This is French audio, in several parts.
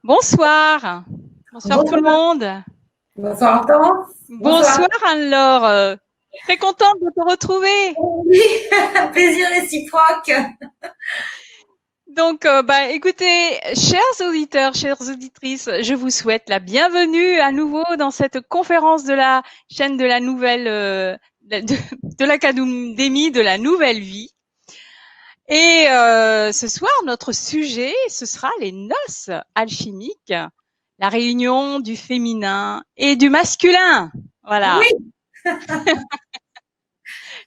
Bonsoir. Bonsoir tout le Bonsoir, monde. bonsoir Hortense. Bonsoir Anne-Laure. Très contente de te retrouver. Oui, plaisir réciproque. Donc, écoutez, chers auditeurs, chères auditrices, je vous souhaite la bienvenue à nouveau dans cette conférence de la chaîne de la nouvelle, de l'Académie de la Nouvelle Vie. Et ce soir, notre sujet, ce sera les noces alchimiques, la réunion du féminin et du masculin. Voilà, Oui,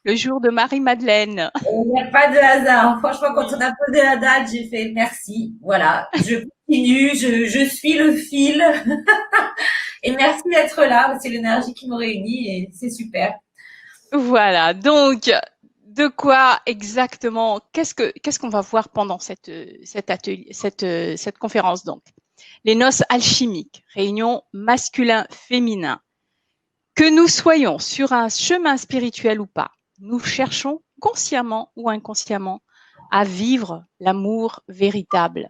le jour de Marie-Madeleine. il n'y a pas de hasard. Franchement, quand on a posé la date, j'ai fait merci. Voilà, je continue, je suis le fil. Et merci d'être là. C'est l'énergie qui me réunit et c'est super. Voilà, donc de quoi exactement, qu'est-ce qu'on va voir pendant cet atelier, cette conférence donc? Les noces alchimiques, réunion masculin-féminin. Que nous soyons sur un chemin spirituel ou pas, nous cherchons consciemment ou inconsciemment à vivre l'amour véritable.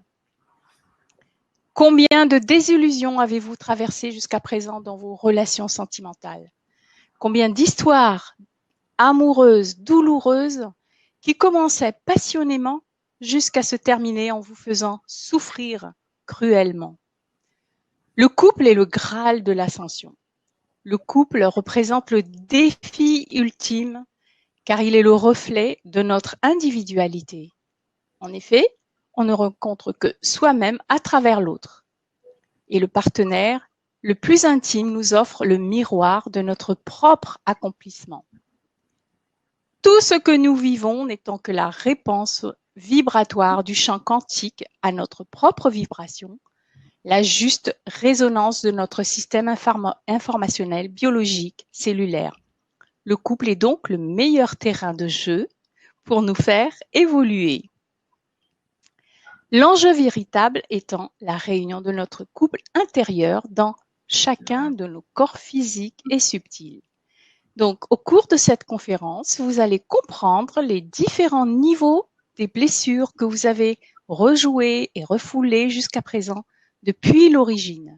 Combien de désillusions avez-vous traversées jusqu'à présent dans vos relations sentimentales? Combien d'histoires amoureuses, douloureuses, qui commençaient passionnément jusqu'à se terminer en vous faisant souffrir cruellement? Le couple est le Graal de l'ascension. Le couple représente le défi ultime car il est le reflet de notre individualité. En effet, on ne rencontre que soi-même à travers l'autre. Et le partenaire, le plus intime, nous offre le miroir de notre propre accomplissement. Tout ce que nous vivons n'étant que la réponse vibratoire du champ quantique à notre propre vibration, la juste résonance de notre système informationnel, biologique, cellulaire. Le couple est donc le meilleur terrain de jeu pour nous faire évoluer. L'enjeu véritable étant la réunion de notre couple intérieur dans chacun de nos corps physiques et subtils. Donc, au cours de cette conférence, vous allez comprendre les différents niveaux des blessures que vous avez rejouées et refoulées jusqu'à présent depuis l'origine.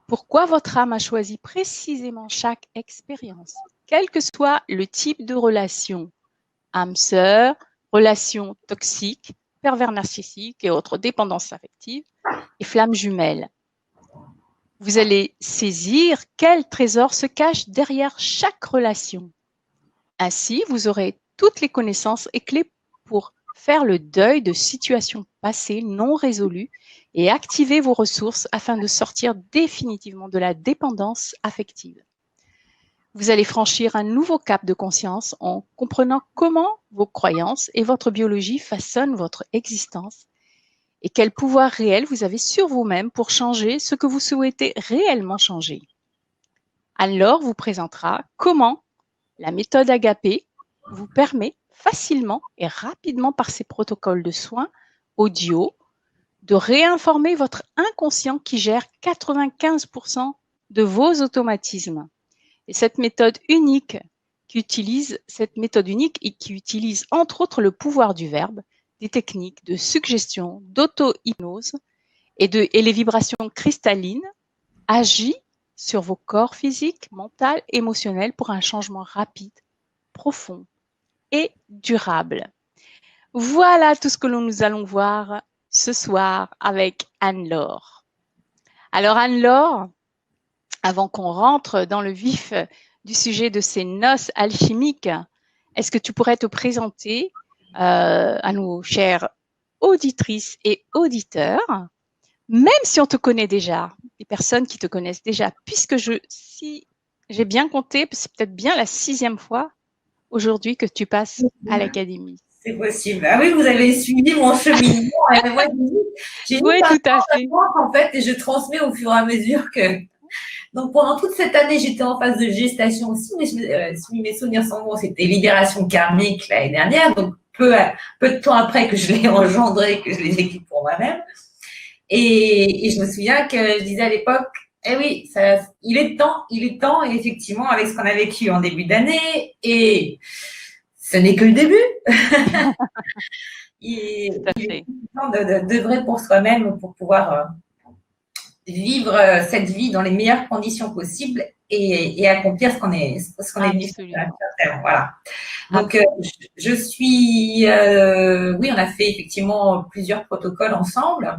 Pourquoi votre âme a choisi précisément chaque expérience, quel que soit le type de relation, âme sœur, relation toxique, pervers narcissique et autres dépendances affectives, et flammes jumelles. Vous allez saisir quel trésor se cache derrière chaque relation. Ainsi, vous aurez toutes les connaissances et clés pour faire le deuil de situations passées non résolues et activer vos ressources afin de sortir définitivement de la dépendance affective. Vous allez franchir un nouveau cap de conscience en comprenant comment vos croyances et votre biologie façonnent votre existence et quel pouvoir réel vous avez sur vous-même pour changer ce que vous souhaitez réellement changer. Anne-Laure vous présentera comment la méthode Agapé vous permet facilement et rapidement par ses protocoles de soins audio de réinformer votre inconscient qui gère 95% de vos automatismes. Et cette méthode unique et qui utilise entre autres le pouvoir du verbe, des techniques de suggestion, d'auto-hypnose et les vibrations cristallines, agit sur vos corps physiques, mental, émotionnel pour un changement rapide, profond et durable. Voilà tout ce que nous allons voir ce soir avec Anne-Laure. Alors Anne-Laure, avant qu'on rentre dans le vif du sujet de ces noces alchimiques, est-ce que tu pourrais te présenter à nos chères auditrices et auditeurs, même si on te connaît déjà, des personnes qui te connaissent déjà, puisque si j'ai bien compté, c'est peut-être bien la 6e fois aujourd'hui que tu passes à l'académie. C'est possible. Ah oui, vous avez suivi mon cheminement. Moi, j'ai Oui, tout à fait. en fait et je transmets au fur et à mesure que. Donc pendant toute cette année, j'étais en phase de gestation aussi, mais si mes souvenirs sont bons, c'était libération karmique l'année dernière, donc peu de temps après que je l'ai engendré, que je l'ai vécu pour moi-même. Et je me souviens que je disais à l'époque, eh oui, il est temps, et effectivement, avec ce qu'on a vécu en début d'année, et ce n'est que le début. il est temps d'œuvrer pour soi-même pour pouvoir vivre cette vie dans les meilleures conditions possibles et accomplir ce qu'on est venu faire. Voilà. Donc, je suis, oui, on a fait effectivement plusieurs protocoles ensemble.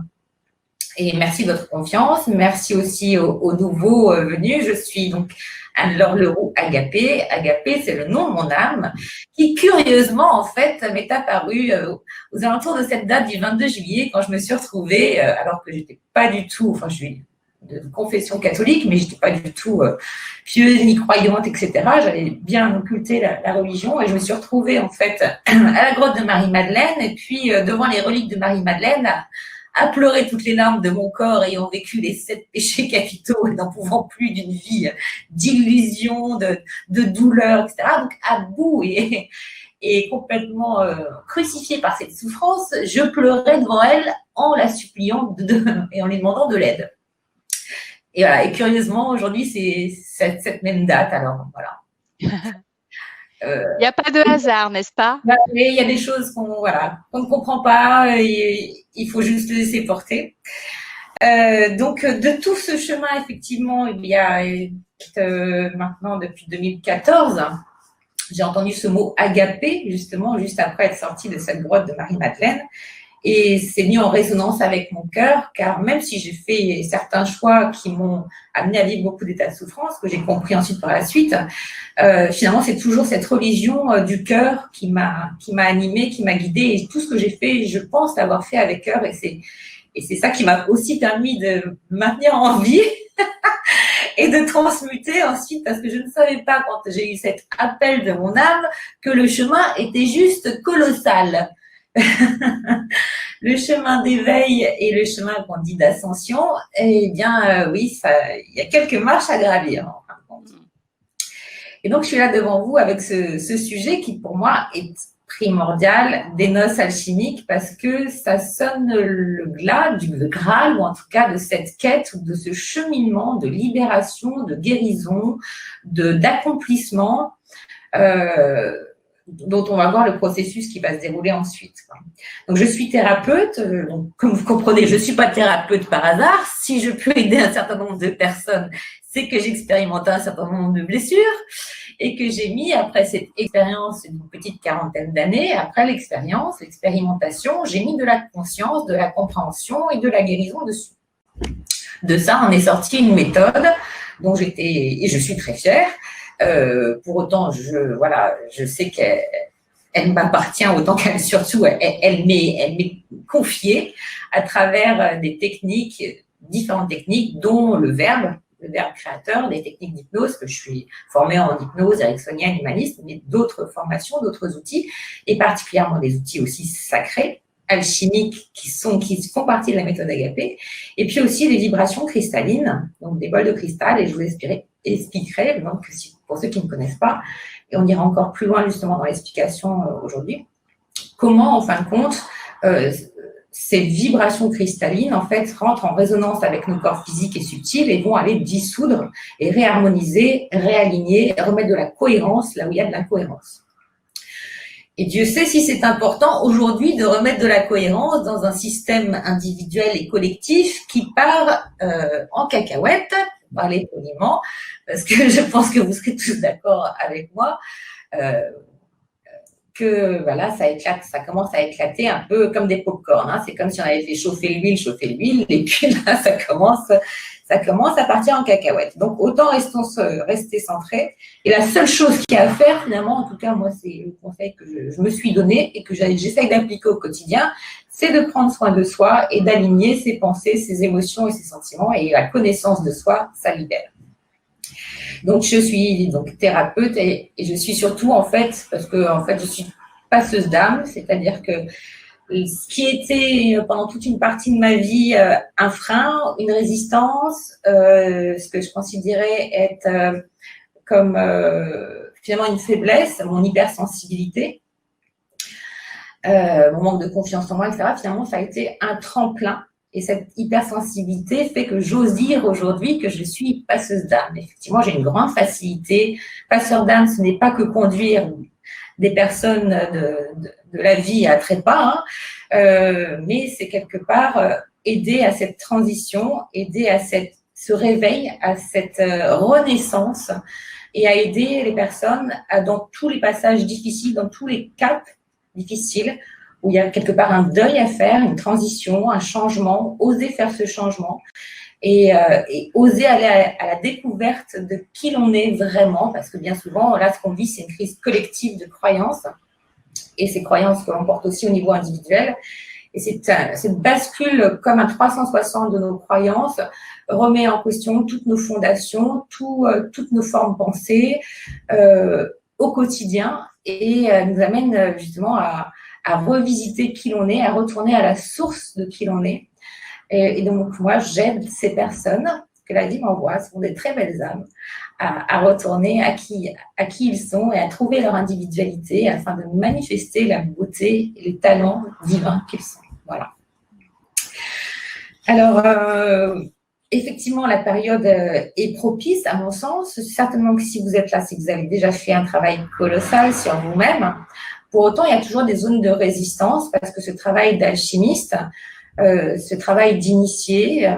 Et merci de votre confiance. Merci aussi aux nouveaux venus. Je suis donc Anne-Laure Leroux Agapé. Agapé, c'est le nom de mon âme qui, curieusement, en fait, m'est apparu aux alentours de cette date du 22 juillet quand je me suis retrouvée, alors que j'étais pas du tout, enfin, je suis de confession catholique, mais j'étais pas du tout pieuse ni croyante, etc. J'avais bien occulté la religion et je me suis retrouvée, en fait, à la grotte de Marie-Madeleine et puis devant les reliques de Marie-Madeleine, à pleurer toutes les larmes de mon corps ayant vécu les 7 péchés capitaux et n'en pouvant plus d'une vie d'illusion, de douleur, etc. Donc, à bout et complètement crucifiée par cette souffrance, je pleurais devant elle en la suppliant et en lui demandant de l'aide. Et voilà. Et curieusement, aujourd'hui, c'est cette même date. Alors, voilà. Il n'y a pas de hasard, n'est-ce pas? Il y a des choses qu'on ne comprend pas et il faut juste les laisser porter. Donc, de tout ce chemin, effectivement, il y a maintenant depuis 2014, j'ai entendu ce mot agapé, justement, juste après être sortie de cette grotte de Marie-Madeleine. Et c'est mis en résonance avec mon cœur, car même si j'ai fait certains choix qui m'ont amené à vivre beaucoup d'états de souffrance, que j'ai compris ensuite par la suite, finalement, c'est toujours cette religion du cœur qui m'a animée, qui m'a guidée. Et tout ce que j'ai fait, je pense l'avoir fait avec cœur. Et c'est ça qui m'a aussi permis de me maintenir en vie et de transmuter ensuite, parce que je ne savais pas, quand j'ai eu cet appel de mon âme, que le chemin était juste colossal. Le chemin d'éveil et le chemin qu'on dit d'ascension, eh bien, oui, il y a quelques marches à gravir, en fin de compte. Et donc, je suis là devant vous avec ce sujet qui, pour moi, est primordial, des noces alchimiques, parce que ça sonne le Graal, ou en tout cas de cette quête, ou de ce cheminement de libération, de guérison, d'accomplissement, dont on va voir le processus qui va se dérouler ensuite. Donc, je suis thérapeute. Donc, comme vous comprenez, je ne suis pas thérapeute par hasard. Si je peux aider un certain nombre de personnes, c'est que j'expérimente un certain nombre de blessures et que j'ai mis, après cette expérience d'une petite quarantaine d'années, après l'expérimentation, j'ai mis de la conscience, de la compréhension et de la guérison dessus. De ça, on est sorti une méthode dont et je suis très fière. Pour autant, je sais qu'elle m'appartient autant qu'elle, surtout, elle m'est confiée à travers des techniques, différentes techniques, dont le verbe créateur, des techniques d'hypnose, que je suis formée en hypnose ericksonienne, humaniste, mais d'autres formations, d'autres outils, et particulièrement des outils aussi sacrés, alchimiques, qui font partie de la méthode Agapé, et puis aussi des vibrations cristallines, donc des bols de cristal, et je vous expliquerai, donc, pour ceux qui ne connaissent pas, et on ira encore plus loin justement dans l'explication aujourd'hui, comment, en fin de compte, ces vibrations cristallines, en fait, rentrent en résonance avec nos corps physiques et subtils et vont aller dissoudre et réharmoniser, réaligner, remettre de la cohérence là où il y a de l'incohérence. Et Dieu sait si c'est important aujourd'hui de remettre de la cohérence dans un système individuel et collectif qui part en cacahuète, pour parler poliment, parce que je pense que vous serez tous d'accord avec moi, que voilà, ça commence à éclater un peu comme des pop-corn. Hein. C'est comme si on avait fait chauffer l'huile, et puis là, ça commence à partir en cacahuète. Donc, autant rester centré. Et la seule chose qu'il y a à faire, finalement, en tout cas, moi, c'est le conseil que je me suis donné et que j'essaie d'appliquer au quotidien, c'est de prendre soin de soi et d'aligner ses pensées, ses émotions et ses sentiments. Et la connaissance de soi, ça libère. Donc, je suis donc thérapeute et je suis surtout, en fait, parce que en fait, je suis passeuse d'âme, c'est-à-dire que ce qui était pendant toute une partie de ma vie un frein, une résistance, ce que je considérais être comme finalement une faiblesse, mon hypersensibilité, mon manque de confiance en moi, etc. Finalement, ça a été un tremplin. Et cette hypersensibilité fait que j'ose dire aujourd'hui que je suis passeuse d'âme. Effectivement, j'ai une grande facilité. Passeur d'âme, ce n'est pas que conduire des personnes de la vie à trépas, mais c'est quelque part aider à cette transition, aider à ce réveil, à cette renaissance et à aider les personnes dans tous les passages difficiles, dans tous les caps difficiles, où il y a quelque part un deuil à faire, une transition, un changement, oser faire ce changement et oser aller à la découverte de qui l'on est vraiment, parce que bien souvent, là, ce qu'on vit, c'est une crise collective de croyances, et ces croyances que l'on porte aussi au niveau individuel. Et cette bascule comme un 360 de nos croyances remet en question toutes nos fondations, toutes nos formes pensées au quotidien et nous amène justement à revisiter qui l'on est, à retourner à la source de qui l'on est. Et donc, moi, j'aide ces personnes que la vie m'envoie, ce sont des très belles âmes, à retourner à qui ils sont et à trouver leur individualité afin de manifester la beauté et les talents divins qu'ils sont. Voilà. Alors, effectivement, la période est propice, à mon sens. Certainement que si vous êtes là, c'est que vous avez déjà fait un travail colossal sur vous-même. Pour autant, il y a toujours des zones de résistance parce que ce travail d'alchimiste, ce travail d'initié,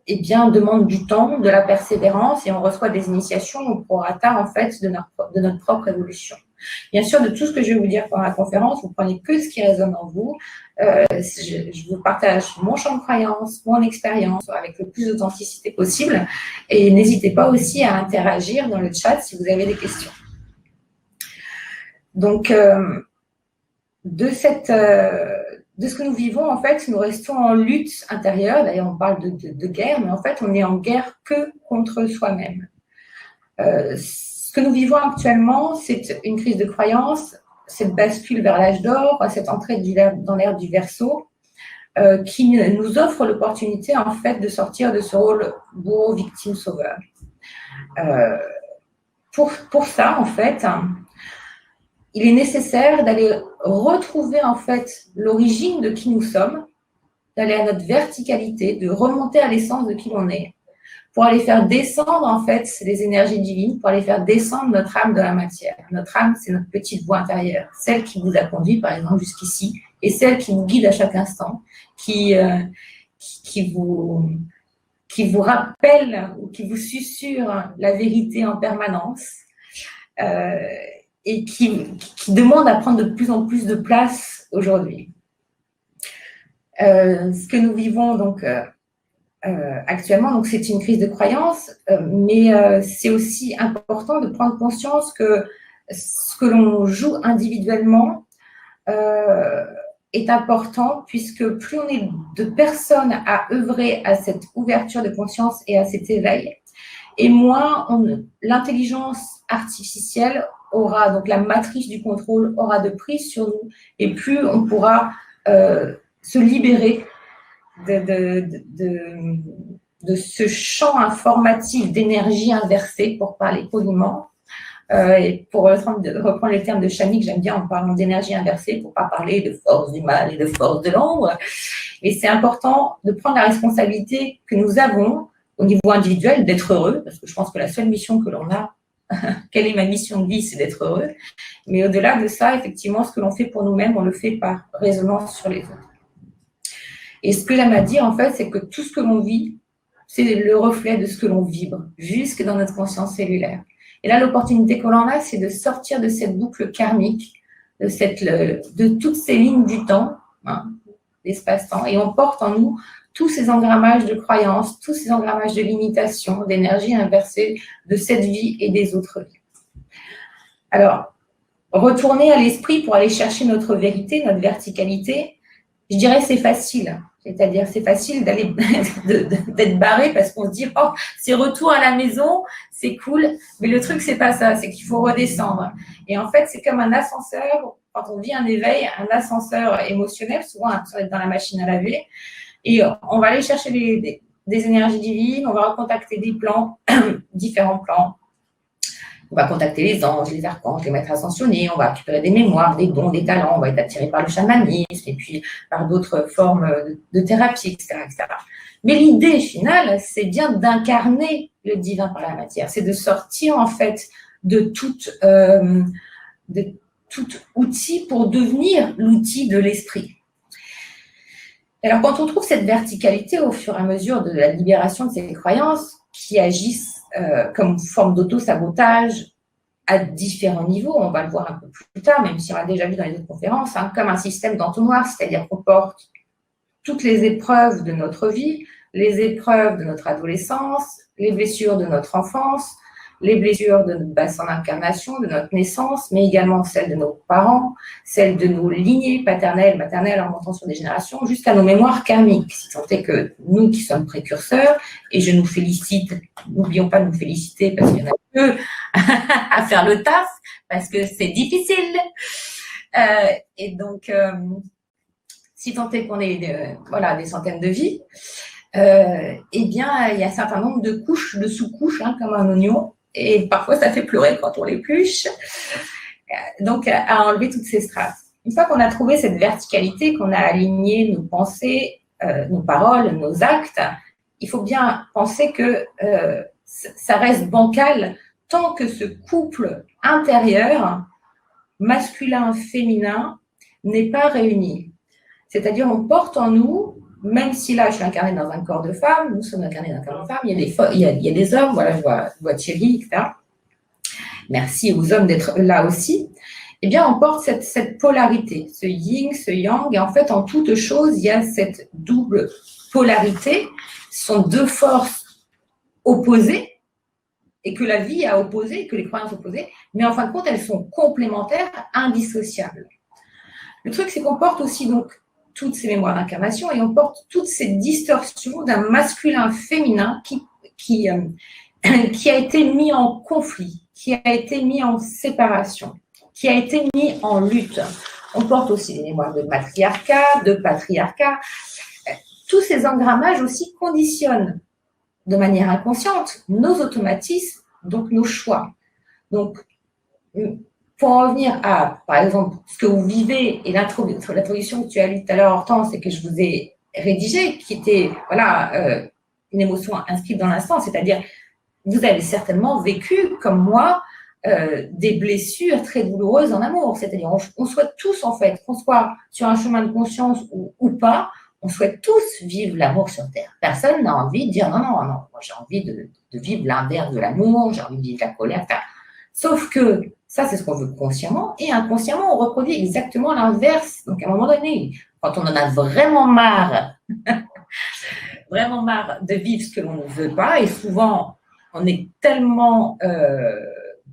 eh bien, demande du temps, de la persévérance et on reçoit des initiations au prorata, en fait, de notre propre évolution. Bien sûr, de tout ce que je vais vous dire pendant la conférence, vous prenez que ce qui résonne en vous. Je vous partage mon champ de croyance, mon expérience avec le plus d'authenticité possible et n'hésitez pas aussi à interagir dans le chat si vous avez des questions. Donc, de ce que nous vivons, en fait, nous restons en lutte intérieure. D'ailleurs, on parle de guerre, mais en fait, on n'est en guerre que contre soi-même. Ce que nous vivons actuellement, c'est une crise de croyance, cette bascule vers l'âge d'or, cette entrée dans l'ère du Verseau, qui nous offre l'opportunité, en fait, de sortir de ce rôle bourreau, victime, sauveur. Pour ça, en fait, il est nécessaire d'aller retrouver en fait l'origine de qui nous sommes, d'aller à notre verticalité, de remonter à l'essence de qui l'on est, pour aller faire descendre en fait les énergies divines, pour aller faire descendre notre âme de la matière. Notre âme, c'est notre petite voix intérieure, celle qui vous a conduit par exemple jusqu'ici, et celle qui vous guide à chaque instant, qui vous rappelle ou qui vous susurre la vérité en permanence. Et qui demande à prendre de plus en plus de place aujourd'hui. Ce que nous vivons donc actuellement, donc c'est une crise de croyance, mais c'est aussi important de prendre conscience que ce que l'on joue individuellement est important puisque plus on est de personnes à œuvrer à cette ouverture de conscience et à cet éveil, et moins l'intelligence artificielle aura, donc la matrice du contrôle aura de prise sur nous, et plus on pourra se libérer de ce champ informatif d'énergie inversée, pour parler poliment. Et pour reprendre les termes de Chani, que j'aime bien en parlant d'énergie inversée, pour ne pas parler de force du mal et de force de l'ombre. Et c'est important de prendre la responsabilité que nous avons au niveau individuel d'être heureux, parce que je pense que la seule mission que l'on a, quelle est ma mission de vie, c'est d'être heureux. Mais au-delà de ça, effectivement, ce que l'on fait pour nous-mêmes, on le fait par résonance sur les autres. Et ce que j'aime à dire, en fait, c'est que tout ce que l'on vit, c'est le reflet de ce que l'on vibre, jusque dans notre conscience cellulaire. Et là, l'opportunité que l'on a, c'est de sortir de cette boucle karmique, de toutes ces lignes du temps, l'espace-temps, et on porte en nous tous ces engrammages de croyances, tous ces engrammages de limitation, d'énergie inversée de cette vie et des autres vies. Alors, retourner à l'esprit pour aller chercher notre vérité, notre verticalité, je dirais c'est facile. C'est-à-dire, c'est facile d'être barré parce qu'on se dit, oh, c'est retour à la maison, c'est cool. Mais le truc, c'est pas ça, c'est qu'il faut redescendre. Et en fait, c'est comme un ascenseur, quand on vit un éveil, un ascenseur émotionnel, souvent on est dans la machine à laver, et on va aller chercher des énergies divines, on va recontacter des plans, différents plans. On va contacter les anges, les archanges, les maîtres ascensionnés, on va récupérer des mémoires, des dons, des talents, on va être attiré par le chamanisme et puis par d'autres formes de thérapie, etc., etc. Mais l'idée finale, c'est bien d'incarner le divin par la matière. C'est de sortir en fait de toute tout outil pour devenir l'outil de l'esprit. Alors, quand on trouve cette verticalité au fur et à mesure de la libération de ces croyances qui agissent comme forme d'auto-sabotage à différents niveaux, on va le voir un peu plus tard, même si on l'a déjà vu dans les autres conférences, comme un système d'entonnoir, c'est-à-dire qu'on porte toutes les épreuves de notre vie, les épreuves de notre adolescence, les blessures de notre enfance, les blessures de notre bassin d'incarnation, de notre naissance, mais également celles de nos parents, celles de nos lignées paternelles, maternelles, en montant sur des générations, jusqu'à nos mémoires karmiques. Si tant est que nous qui sommes précurseurs, et je nous félicite, n'oublions pas de nous féliciter parce qu'il y en a peu à faire le taf, parce que c'est difficile. Et donc, si tant est qu'on ait des centaines de vies, eh bien, il y a un certain nombre de couches, de sous-couches, comme un oignon, et parfois ça fait pleurer quand on l'épluche. Donc, à enlever toutes ces strates. Une fois qu'on a trouvé cette verticalité, qu'on a aligné nos pensées, nos paroles, nos actes, il faut bien penser que ça reste bancal tant que ce couple intérieur, masculin-féminin, n'est pas réuni. C'est-à-dire, on porte en nous, même si là, je suis incarnée dans un corps de femme, nous sommes incarnés dans un corps de femme, il y a des hommes, voilà, je vois Thierry, etc. Merci aux hommes d'être là aussi. Eh bien, on porte cette polarité, ce yin, ce yang, et en fait, en toute chose, il y a cette double polarité. Ce sont deux forces opposées, et que la vie a opposées, que les croyances opposées, mais en fin de compte, elles sont complémentaires, indissociables. Le truc, c'est qu'on porte aussi donc toutes ces mémoires d'incarnation et on porte toutes ces distorsions d'un masculin-féminin qui a été mis en conflit, qui a été mis en séparation, qui a été mis en lutte. On porte aussi des mémoires de matriarcat, de patriarcat. Tous ces engrammages aussi conditionnent de manière inconsciente nos automatismes, donc nos choix. Donc, pour en revenir à, par exemple, ce que vous vivez et l'introduction que tu as lue tout à l'heure, Hortense, et que je vous ai rédigée, qui était une émotion inscrite dans l'instant, c'est-à-dire vous avez certainement vécu, comme moi, des blessures très douloureuses en amour. C'est-à-dire, on souhaite tous, en fait, qu'on soit sur un chemin de conscience ou pas, on souhaite tous vivre l'amour sur Terre. Personne n'a envie de dire non, moi j'ai envie de vivre l'inverse de l'amour, j'ai envie de vivre la colère, etc. Sauf que ça, c'est ce qu'on veut consciemment, et inconsciemment, on reproduit exactement l'inverse. Donc, à un moment donné, quand on en a vraiment marre, de vivre ce que l'on ne veut pas, et souvent, on est tellement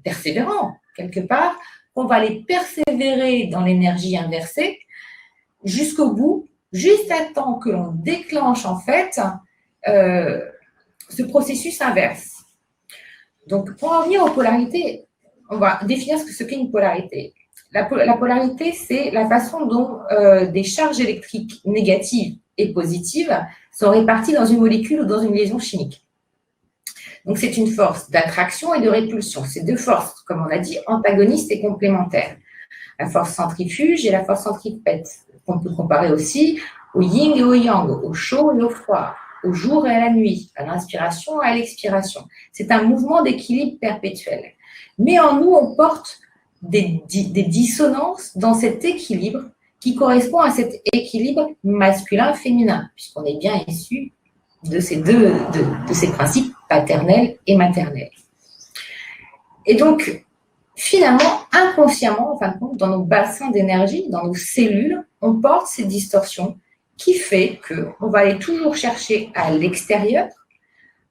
persévérant, quelque part, qu'on va aller persévérer dans l'énergie inversée jusqu'au bout, juste à temps que l'on déclenche, en fait, ce processus inverse. Donc, pour en venir aux polarités, on va définir ce qu'est une polarité. La polarité, c'est la façon dont des charges électriques négatives et positives sont réparties dans une molécule ou dans une liaison chimique. Donc, c'est une force d'attraction et de répulsion. C'est deux forces, comme on a dit, antagonistes et complémentaires. La force centrifuge et la force centripète, qu'on peut comparer aussi au yin et au yang, au chaud et au froid, au jour et à la nuit, à l'inspiration et à l'expiration. C'est un mouvement d'équilibre perpétuel. Mais en nous, on porte des dissonances dans cet équilibre qui correspond à cet équilibre masculin-féminin, puisqu'on est bien issu de ces de ces principes paternels et maternels. Et donc, finalement, inconsciemment, en fin de compte, dans nos bassins d'énergie, dans nos cellules, on porte ces distorsions qui fait qu'on va aller toujours chercher à l'extérieur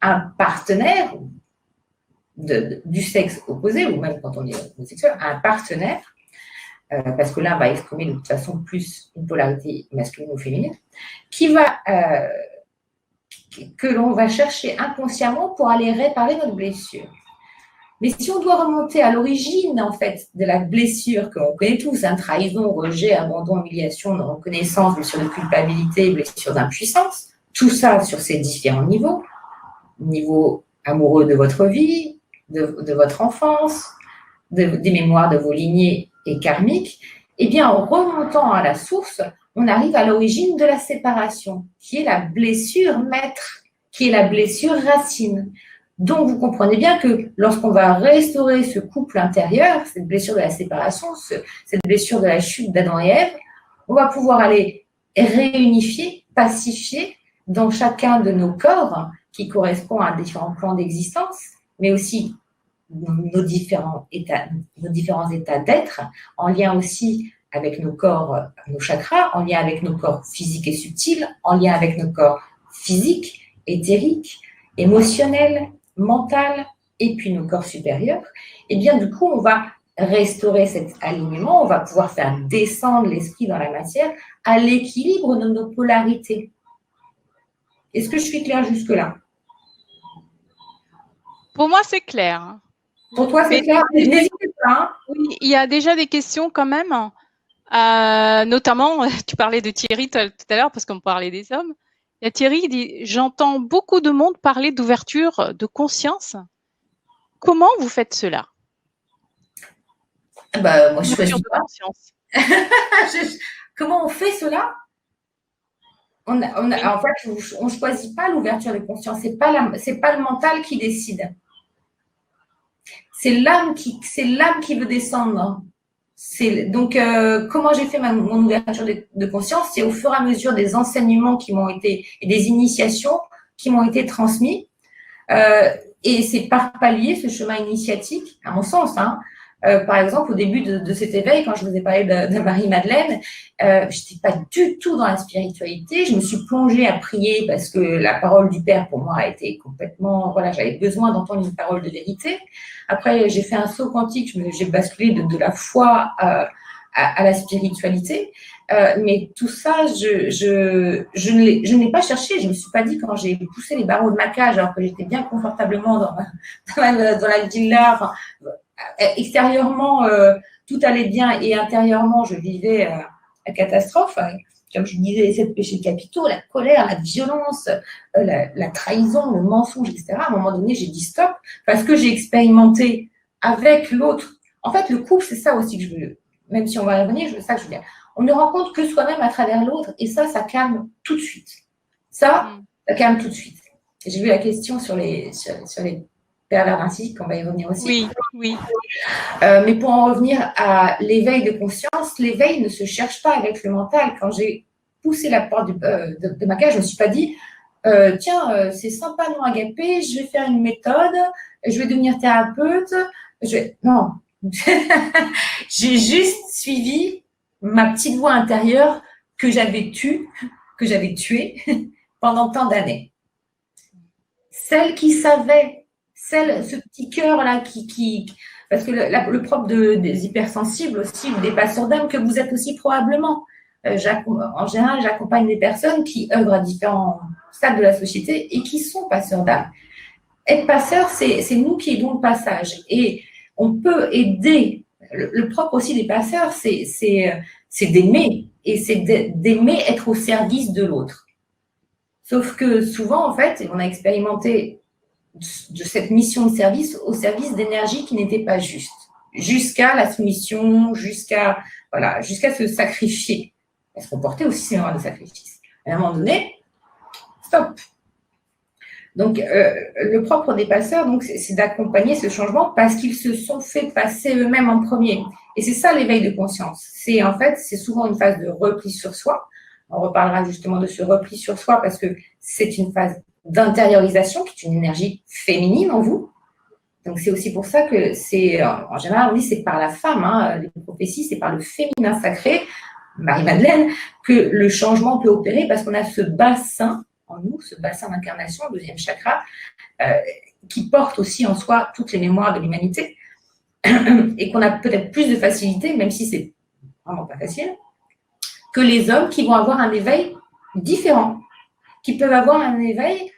un partenaire du sexe opposé, ou même quand on est homosexuel, un partenaire, parce que l'un va exprimer de toute façon plus une polarité masculine ou féminine, que l'on va chercher inconsciemment pour aller réparer notre blessure. Mais si on doit remonter à l'origine, en fait, de la blessure que l'on connaît tous, trahison, rejet, abandon, humiliation, non reconnaissance, blessure de culpabilité, blessure d'impuissance, tout ça sur ces différents niveaux, niveau amoureux de votre vie, de votre enfance, des mémoires de vos lignées et karmiques, eh bien, en remontant à la source, on arrive à l'origine de la séparation, qui est la blessure maître, qui est la blessure racine. Donc, vous comprenez bien que lorsqu'on va restaurer ce couple intérieur, cette blessure de la séparation, cette blessure de la chute d'Adam et Ève, on va pouvoir aller réunifier, pacifier dans chacun de nos corps qui correspond à différents plans d'existence, mais aussi nos différents états d'être, en lien aussi avec nos corps, nos chakras, en lien avec nos corps physiques et subtils, en lien avec nos corps physiques, éthériques, émotionnels, mental, et puis nos corps supérieurs. Et bien du coup, on va restaurer cet alignement, on va pouvoir faire descendre l'esprit dans la matière à l'équilibre de nos polarités. Est-ce que je suis claire jusque-là? Pour moi, c'est clair. Pour toi, c'est clair? N'hésitez pas. Hein. Oui, il y a déjà des questions quand même. Notamment, tu parlais de Thierry tout à l'heure parce qu'on parlait des hommes. Il y a Thierry qui dit « J'entends beaucoup de monde parler d'ouverture de conscience. Comment vous faites cela ?» Bah, moi, je choisis pas. Conscience. Comment on fait cela? En fait, on ne choisit pas l'ouverture de conscience. C'est pas le mental qui décide. C'est l'âme qui veut descendre. Donc, comment j'ai fait mon ouverture de conscience? C'est au fur et à mesure des enseignements qui m'ont été, et des initiations qui m'ont été transmis. Et c'est par palier, ce chemin initiatique, à mon sens. Hein. Par exemple, au début de cet éveil, quand je vous ai parlé de Marie-Madeleine, je n'étais pas du tout dans la spiritualité. Je me suis plongée à prier parce que la parole du Père, pour moi, a été complètement… Voilà, j'avais besoin d'entendre une parole de vérité. Après, j'ai fait un saut quantique. J'ai basculé de la foi à la spiritualité. Mais tout ça, je ne l'ai pas cherché. Je ne me suis pas dit, quand j'ai poussé les barreaux de ma cage, alors que j'étais bien confortablement dans la villa, enfin, extérieurement, tout allait bien et intérieurement, je vivais la catastrophe. Comme je disais, les 7 péchés capitaux, la colère, la violence, la trahison, le mensonge, etc. À un moment donné, j'ai dit stop parce que j'ai expérimenté avec l'autre. En fait, le couple, c'est ça aussi que je veux. Même si on va y revenir, c'est ça que je veux dire. On ne rencontre que soi-même à travers l'autre et ça calme tout de suite. Ça calme tout de suite. J'ai vu la question sur les pervers narcissiques, on va y revenir aussi. Oui. Mais pour en revenir à l'éveil de conscience, l'éveil ne se cherche pas avec le mental. Quand j'ai poussé la porte de ma cage, je ne me suis pas dit tiens, c'est sympa, non agapé, je vais faire une méthode, je vais devenir thérapeute. Non. J'ai juste suivi ma petite voix intérieure que j'avais tuée pendant tant d'années. Celle qui savait, ce petit cœur-là parce que le propre des hypersensibles aussi, ou des passeurs d'âme, que vous êtes aussi probablement. En général, j'accompagne des personnes qui œuvrent à différents stades de la société et qui sont passeurs d'âme. Être passeur, c'est nous qui aidons le passage. Et on peut aider. Le propre aussi des passeurs, c'est d'aimer. Et c'est d'aimer être au service de l'autre. Sauf que souvent, en fait, on a expérimenté de cette mission de service au service d'énergie qui n'était pas juste. Jusqu'à la soumission, jusqu'à se sacrifier. Parce qu'on portait aussi ces moments de sacrifice. À un moment donné, stop. Donc, le propre des passeurs, donc, c'est d'accompagner ce changement parce qu'ils se sont fait passer eux-mêmes en premier. Et c'est ça l'éveil de conscience. C'est souvent une phase de repli sur soi. On reparlera justement de ce repli sur soi parce que c'est une phase d'intériorisation qui est une énergie féminine en vous. Donc, c'est aussi pour ça que en général, on dit c'est par la femme, hein, les prophéties, c'est par le féminin sacré, Marie-Madeleine, que le changement peut opérer parce qu'on a ce bassin en nous, ce bassin d'incarnation, le 2e chakra, qui porte aussi en soi toutes les mémoires de l'humanité et qu'on a peut-être plus de facilité, même si c'est vraiment pas facile, que les hommes qui vont avoir un éveil différent, qui peuvent avoir un éveil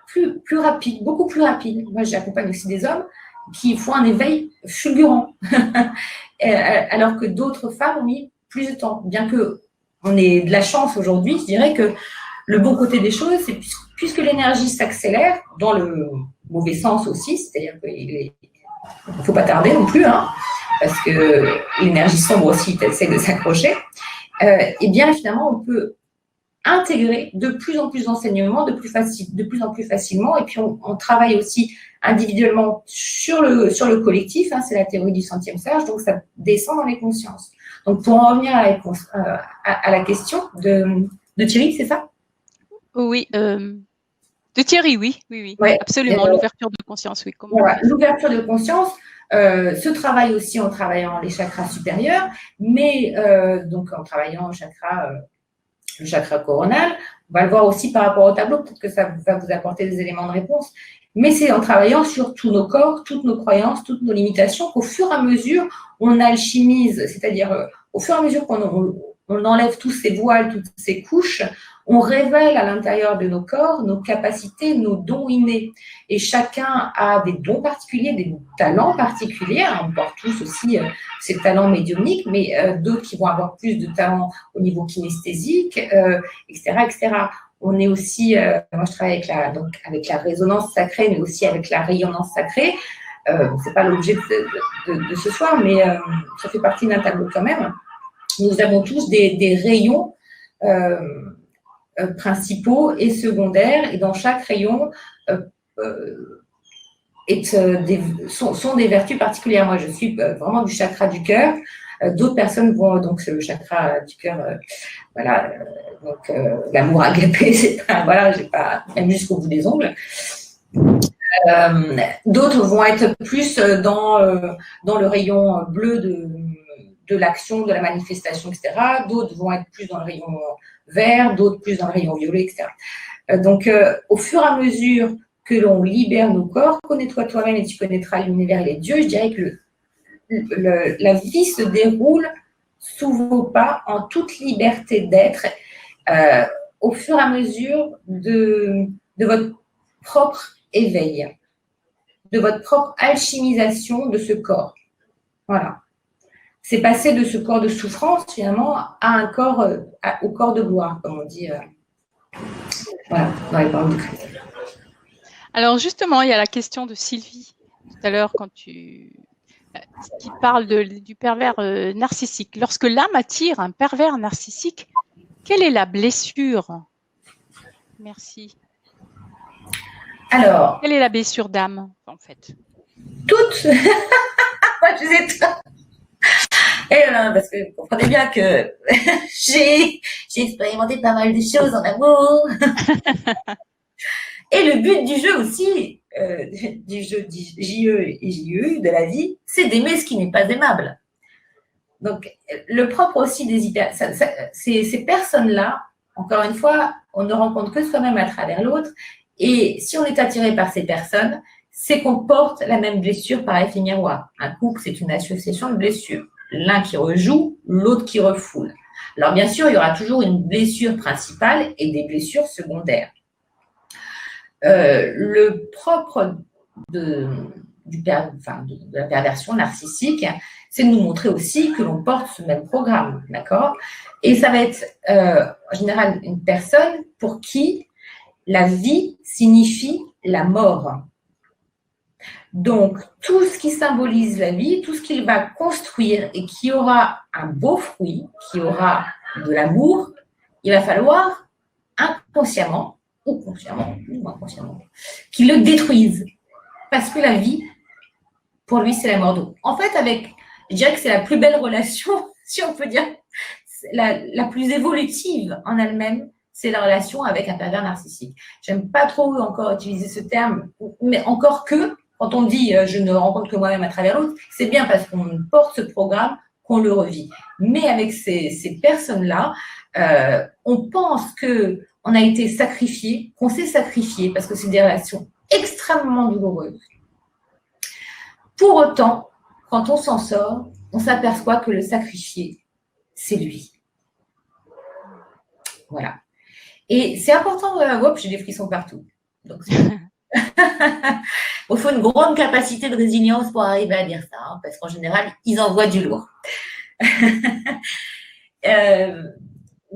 plus rapide, beaucoup plus rapide. Moi, j'accompagne aussi des hommes qui font un éveil fulgurant, alors que d'autres femmes ont mis plus de temps. Bien qu'on ait de la chance aujourd'hui, je dirais que le bon côté des choses, c'est puisque l'énergie s'accélère, dans le mauvais sens aussi, c'est-à-dire qu'il ne faut pas tarder non plus, hein, parce que l'énergie sombre aussi essaie de s'accrocher, et bien finalement on peut intégrer de plus en plus d'enseignements, de plus en plus facilement. Et puis, on travaille aussi individuellement sur le collectif. Hein, c'est la théorie du centième cercle, donc ça descend dans les consciences. Donc, pour en revenir à la question de Thierry, c'est ça? Oui, de Thierry, oui, Ouais. absolument. L'ouverture de conscience, oui. Voilà, l'ouverture de conscience se travaille aussi en travaillant les chakras supérieurs, mais donc en travaillant le chakra coronal. On va le voir aussi par rapport au tableau, peut-être que ça va vous apporter des éléments de réponse. Mais c'est en travaillant sur tous nos corps, toutes nos croyances, toutes nos limitations, qu'au fur et à mesure, on alchimise, c'est-à-dire au fur et à mesure qu'on enlève tous ces voiles, toutes ces couches, on révèle à l'intérieur de nos corps nos capacités, nos dons innés. Et chacun a des dons particuliers, des talents particuliers. On porte tous aussi ces talents médiumniques, mais d'autres qui vont avoir plus de talents au niveau kinesthésique, etc., etc. On est aussi, moi je travaille avec la résonance sacrée, mais aussi avec la rayonnance sacrée. C'est pas l'objet de ce soir, mais ça fait partie d'un tableau quand même. Nous avons tous des rayons principaux et secondaires, et dans chaque rayon sont des vertus particulières. Moi, je suis vraiment du chakra du cœur. D'autres personnes vont donc c'est le chakra du cœur, voilà. Donc l'amour agapé, c'est pas, voilà, j'ai pas même jusqu'au bout des ongles. D'autres vont être plus dans le rayon bleu de l'action, de la manifestation, etc. D'autres vont être plus dans le rayon vert, d'autres plus dans le rayon violet, etc. Donc, au fur et à mesure que l'on libère nos corps, connais-toi toi-même et tu connaîtras l'univers et les dieux, je dirais que la vie se déroule sous vos pas, en toute liberté d'être, au fur et à mesure de votre propre éveil, de votre propre alchimisation de ce corps. Voilà. C'est passer de ce corps de souffrance, finalement, à un corps, au corps de gloire, comme on dit. Voilà, dans les paroles de Christ. Alors, justement, il y a la question de Sylvie, tout à l'heure, qui parle du pervers narcissique. Lorsque l'âme attire un pervers narcissique, quelle est la blessure? Merci. Alors. Quelle est la blessure d'âme, en fait? Toutes. Moi, je sais tout. Et parce que vous comprenez bien que j'ai expérimenté pas mal de choses en amour. Et le but du jeu aussi, du jeu JE et JE, de la vie, c'est d'aimer ce qui n'est pas aimable. Donc, le propre aussi des ces personnes-là, encore une fois, on ne rencontre que soi-même à travers l'autre. Et si on est attiré par ces personnes, c'est qu'on porte la même blessure par effet miroir. Un couple, c'est une association de blessures. L'un qui rejoue, l'autre qui refoule. Alors, bien sûr, il y aura toujours une blessure principale et des blessures secondaires. Le propre de la perversion narcissique, c'est de nous montrer aussi que l'on porte ce même programme, d'accord? Et ça va être, en général, une personne pour qui la vie signifie la mort. Donc, tout ce qui symbolise la vie, tout ce qu'il va construire et qui aura un beau fruit, qui aura de l'amour, il va falloir inconsciemment ou consciemment ou inconsciemment qu'il le détruise. Parce que la vie, pour lui, c'est la mort. Donc, en fait, je dirais que c'est la plus belle relation, si on peut dire, la plus évolutive en elle-même, c'est la relation avec un pervers narcissique. J'aime pas trop encore utiliser ce terme, mais encore que, quand on dit je ne rencontre que moi-même à travers l'autre, c'est bien parce qu'on porte ce programme qu'on le revit. Mais avec ces personnes-là, on pense qu'on a été sacrifié, qu'on s'est sacrifié parce que c'est des relations extrêmement douloureuses. Pour autant, quand on s'en sort, on s'aperçoit que le sacrifié, c'est lui. Voilà. Et c'est important, j'ai des frissons partout. Donc, il faut une grande capacité de résilience pour arriver à dire ça, hein, parce qu'en général, ils envoient du lourd.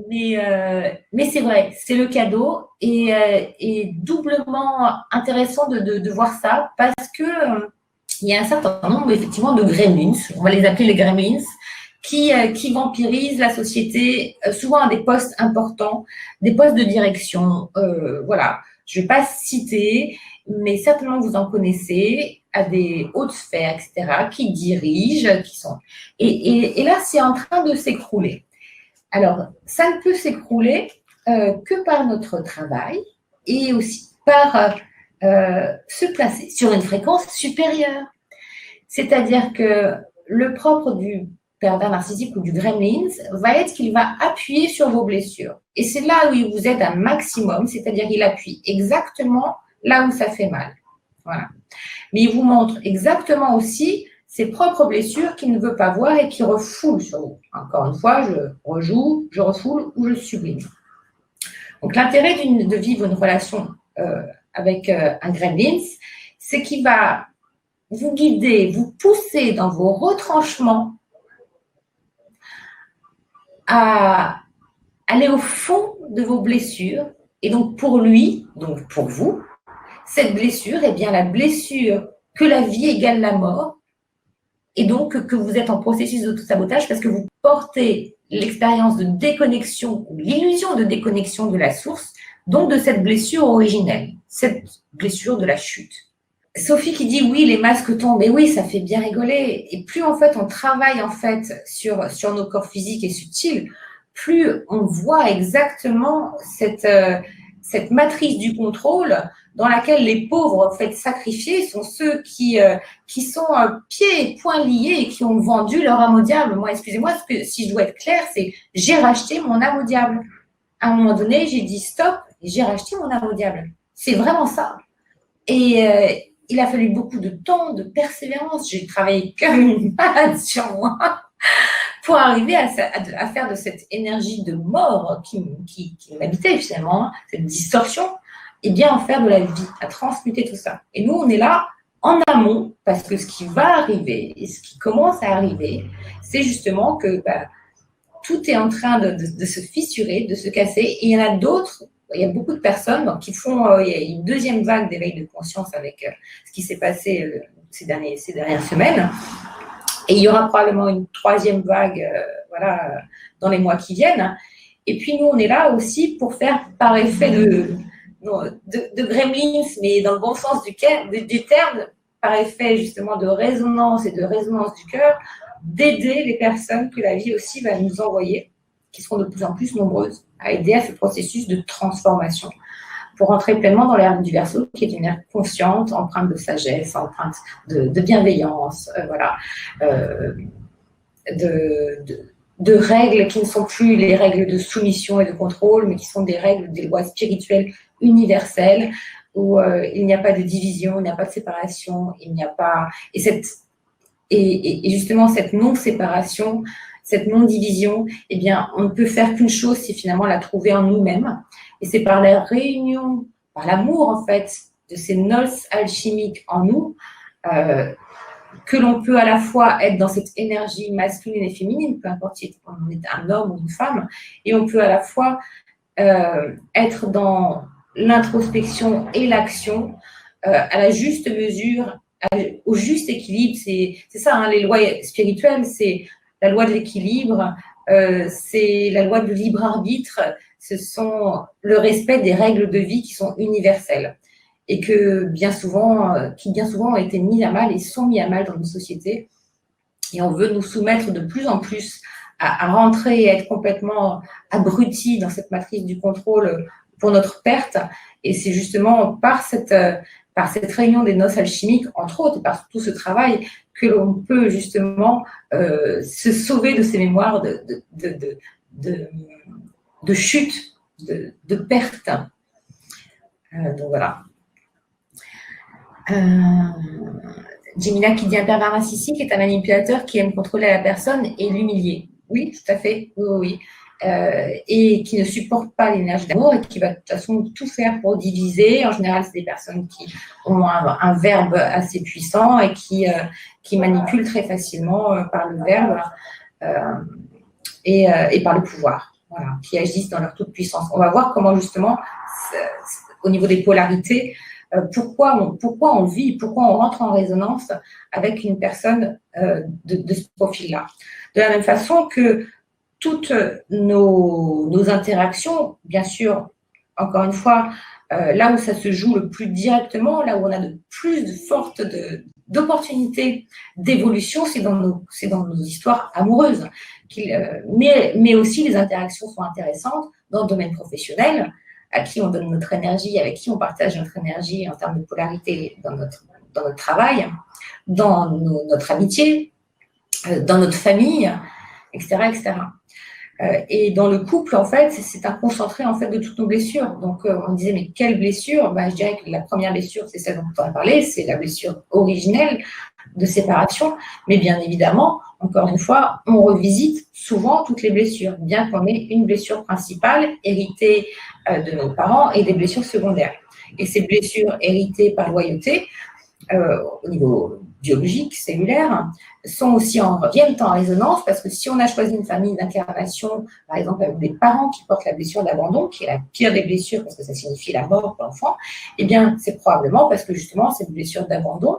Mais c'est vrai, c'est le cadeau et doublement intéressant de voir ça parce que il y a un certain nombre effectivement de gremlins, on va les appeler les gremlins, qui vampirisent la société, souvent à des postes importants, des postes de direction. Voilà, je ne vais pas citer, mais certainement vous en connaissez, à des hautes sphères, etc., qui dirigent, qui sont… Et là, c'est en train de s'écrouler. Alors, ça ne peut s'écrouler que par notre travail et aussi par se placer sur une fréquence supérieure. C'est-à-dire que le propre du pervers narcissique ou du gremlins va être qu'il va appuyer sur vos blessures. Et c'est là où il vous aide un maximum, c'est-à-dire qu'il appuie exactement là où ça fait mal. Voilà. Mais il vous montre exactement aussi ses propres blessures qu'il ne veut pas voir et qui refoule sur vous. Encore une fois, je rejoue, je refoule ou je sublime. Donc l'intérêt de vivre une relation avec un gremlins, c'est qu'il va vous guider, vous pousser dans vos retranchements à aller au fond de vos blessures. Et donc pour lui, donc pour vous, cette blessure est bien la blessure que la vie égale la mort, et donc que vous êtes en processus d'auto-sabotage parce que vous portez l'expérience de déconnexion ou l'illusion de déconnexion de la source, donc de cette blessure originelle, cette blessure de la chute. Sophie qui dit oui, les masques tombent, et oui, ça fait bien rigoler. Et plus en fait on travaille en fait sur nos corps physiques et subtils, plus on voit exactement cette matrice du contrôle dans laquelle les pauvres en fait sacrifiés sont ceux qui sont pieds et poings liés et qui ont vendu leur âme au diable. Moi, excusez-moi, si je dois être claire, c'est j'ai racheté mon âme au diable. À un moment donné, j'ai dit stop, et j'ai racheté mon âme au diable. C'est vraiment ça. Et il a fallu beaucoup de temps, de persévérance. J'ai travaillé comme une malade sur moi pour arriver à faire de cette énergie de mort qui m'habitait finalement, cette distorsion, et bien en faire de la vie, à transmuter tout ça. Et nous, on est là en amont, parce que ce qui va arriver, et ce qui commence à arriver, c'est justement que tout est en train de se fissurer, de se casser, et il y en a d'autres, il y a beaucoup de personnes qui font, il y a une deuxième vague d'éveil de conscience avec ce qui s'est passé ces dernières semaines. Et il y aura probablement une troisième vague dans les mois qui viennent. Et puis, nous, on est là aussi pour faire, par effet de gremlins, mais dans le bon sens du terme, par effet justement de résonance et de résonance du cœur, d'aider les personnes que la vie aussi va nous envoyer, qui seront de plus en plus nombreuses, à aider à ce processus de transformation pour entrer pleinement dans l'ère du Verseau, qui est une ère consciente, empreinte de sagesse, empreinte de bienveillance, de règles qui ne sont plus les règles de soumission et de contrôle, mais qui sont des règles, des lois spirituelles universelles, où il n'y a pas de division, il n'y a pas de séparation, il n'y a pas… Et justement, cette non-séparation, cette non-division, eh bien, on ne peut faire qu'une chose, c'est finalement la trouver en nous-mêmes. Et c'est par la réunion, par l'amour, en fait, de ces noces alchimiques en nous, que l'on peut à la fois être dans cette énergie masculine et féminine, peu importe si on est un homme ou une femme, et on peut à la fois être dans l'introspection et l'action à la juste mesure, au juste équilibre. C'est ça, hein, les lois spirituelles, c'est la loi de l'équilibre, c'est la loi du libre arbitre, ce sont le respect des règles de vie qui sont universelles et qui bien souvent ont été mis à mal et sont mis à mal dans nos sociétés. Et on veut nous soumettre de plus en plus à rentrer et être complètement abrutis dans cette matrice du contrôle pour notre perte. Et c'est justement par cette réunion des noces alchimiques, entre autres, et par tout ce travail, que l'on peut justement se sauver de ces mémoires de chute, de perte. Donc voilà. Jimina qui dit un pervers narcissique est un manipulateur qui aime contrôler la personne et l'humilier. Oui, tout à fait. Oui. Et qui ne supporte pas l'énergie d'amour et qui va de toute façon tout faire pour diviser. En général, c'est des personnes qui ont un verbe assez puissant et qui manipulent très facilement par le verbe et par le pouvoir, voilà, qui agissent dans leur toute puissance. On va voir comment justement, au niveau des polarités, pourquoi on vit, pourquoi on rentre en résonance avec une personne de ce profil-là. de la même façon que toutes nos interactions, bien sûr, encore une fois, là où ça se joue le plus directement, là où on a de plus de fortes d'opportunités d'évolution, c'est dans nos histoires amoureuses. Mais aussi, les interactions sont intéressantes dans le domaine professionnel, à qui on donne notre énergie, avec qui on partage notre énergie en termes de polarité dans notre travail, dans notre amitié, dans notre famille, etc., etc. Et dans le couple, en fait, c'est un concentré en fait de toutes nos blessures. Donc, on disait, mais quelle blessure? Je dirais que la première blessure, c'est celle dont on a parlé, c'est la blessure originelle de séparation. Mais bien évidemment, encore une fois, on revisite souvent toutes les blessures, bien qu'on ait une blessure principale héritée de nos parents et des blessures secondaires. Et ces blessures héritées par loyauté, au niveau biologique, cellulaire, viennent en résonance, parce que si on a choisi une famille d'incarnation, par exemple avec des parents qui portent la blessure d'abandon, qui est la pire des blessures parce que ça signifie la mort pour l'enfant, eh bien c'est probablement parce que justement cette blessure d'abandon,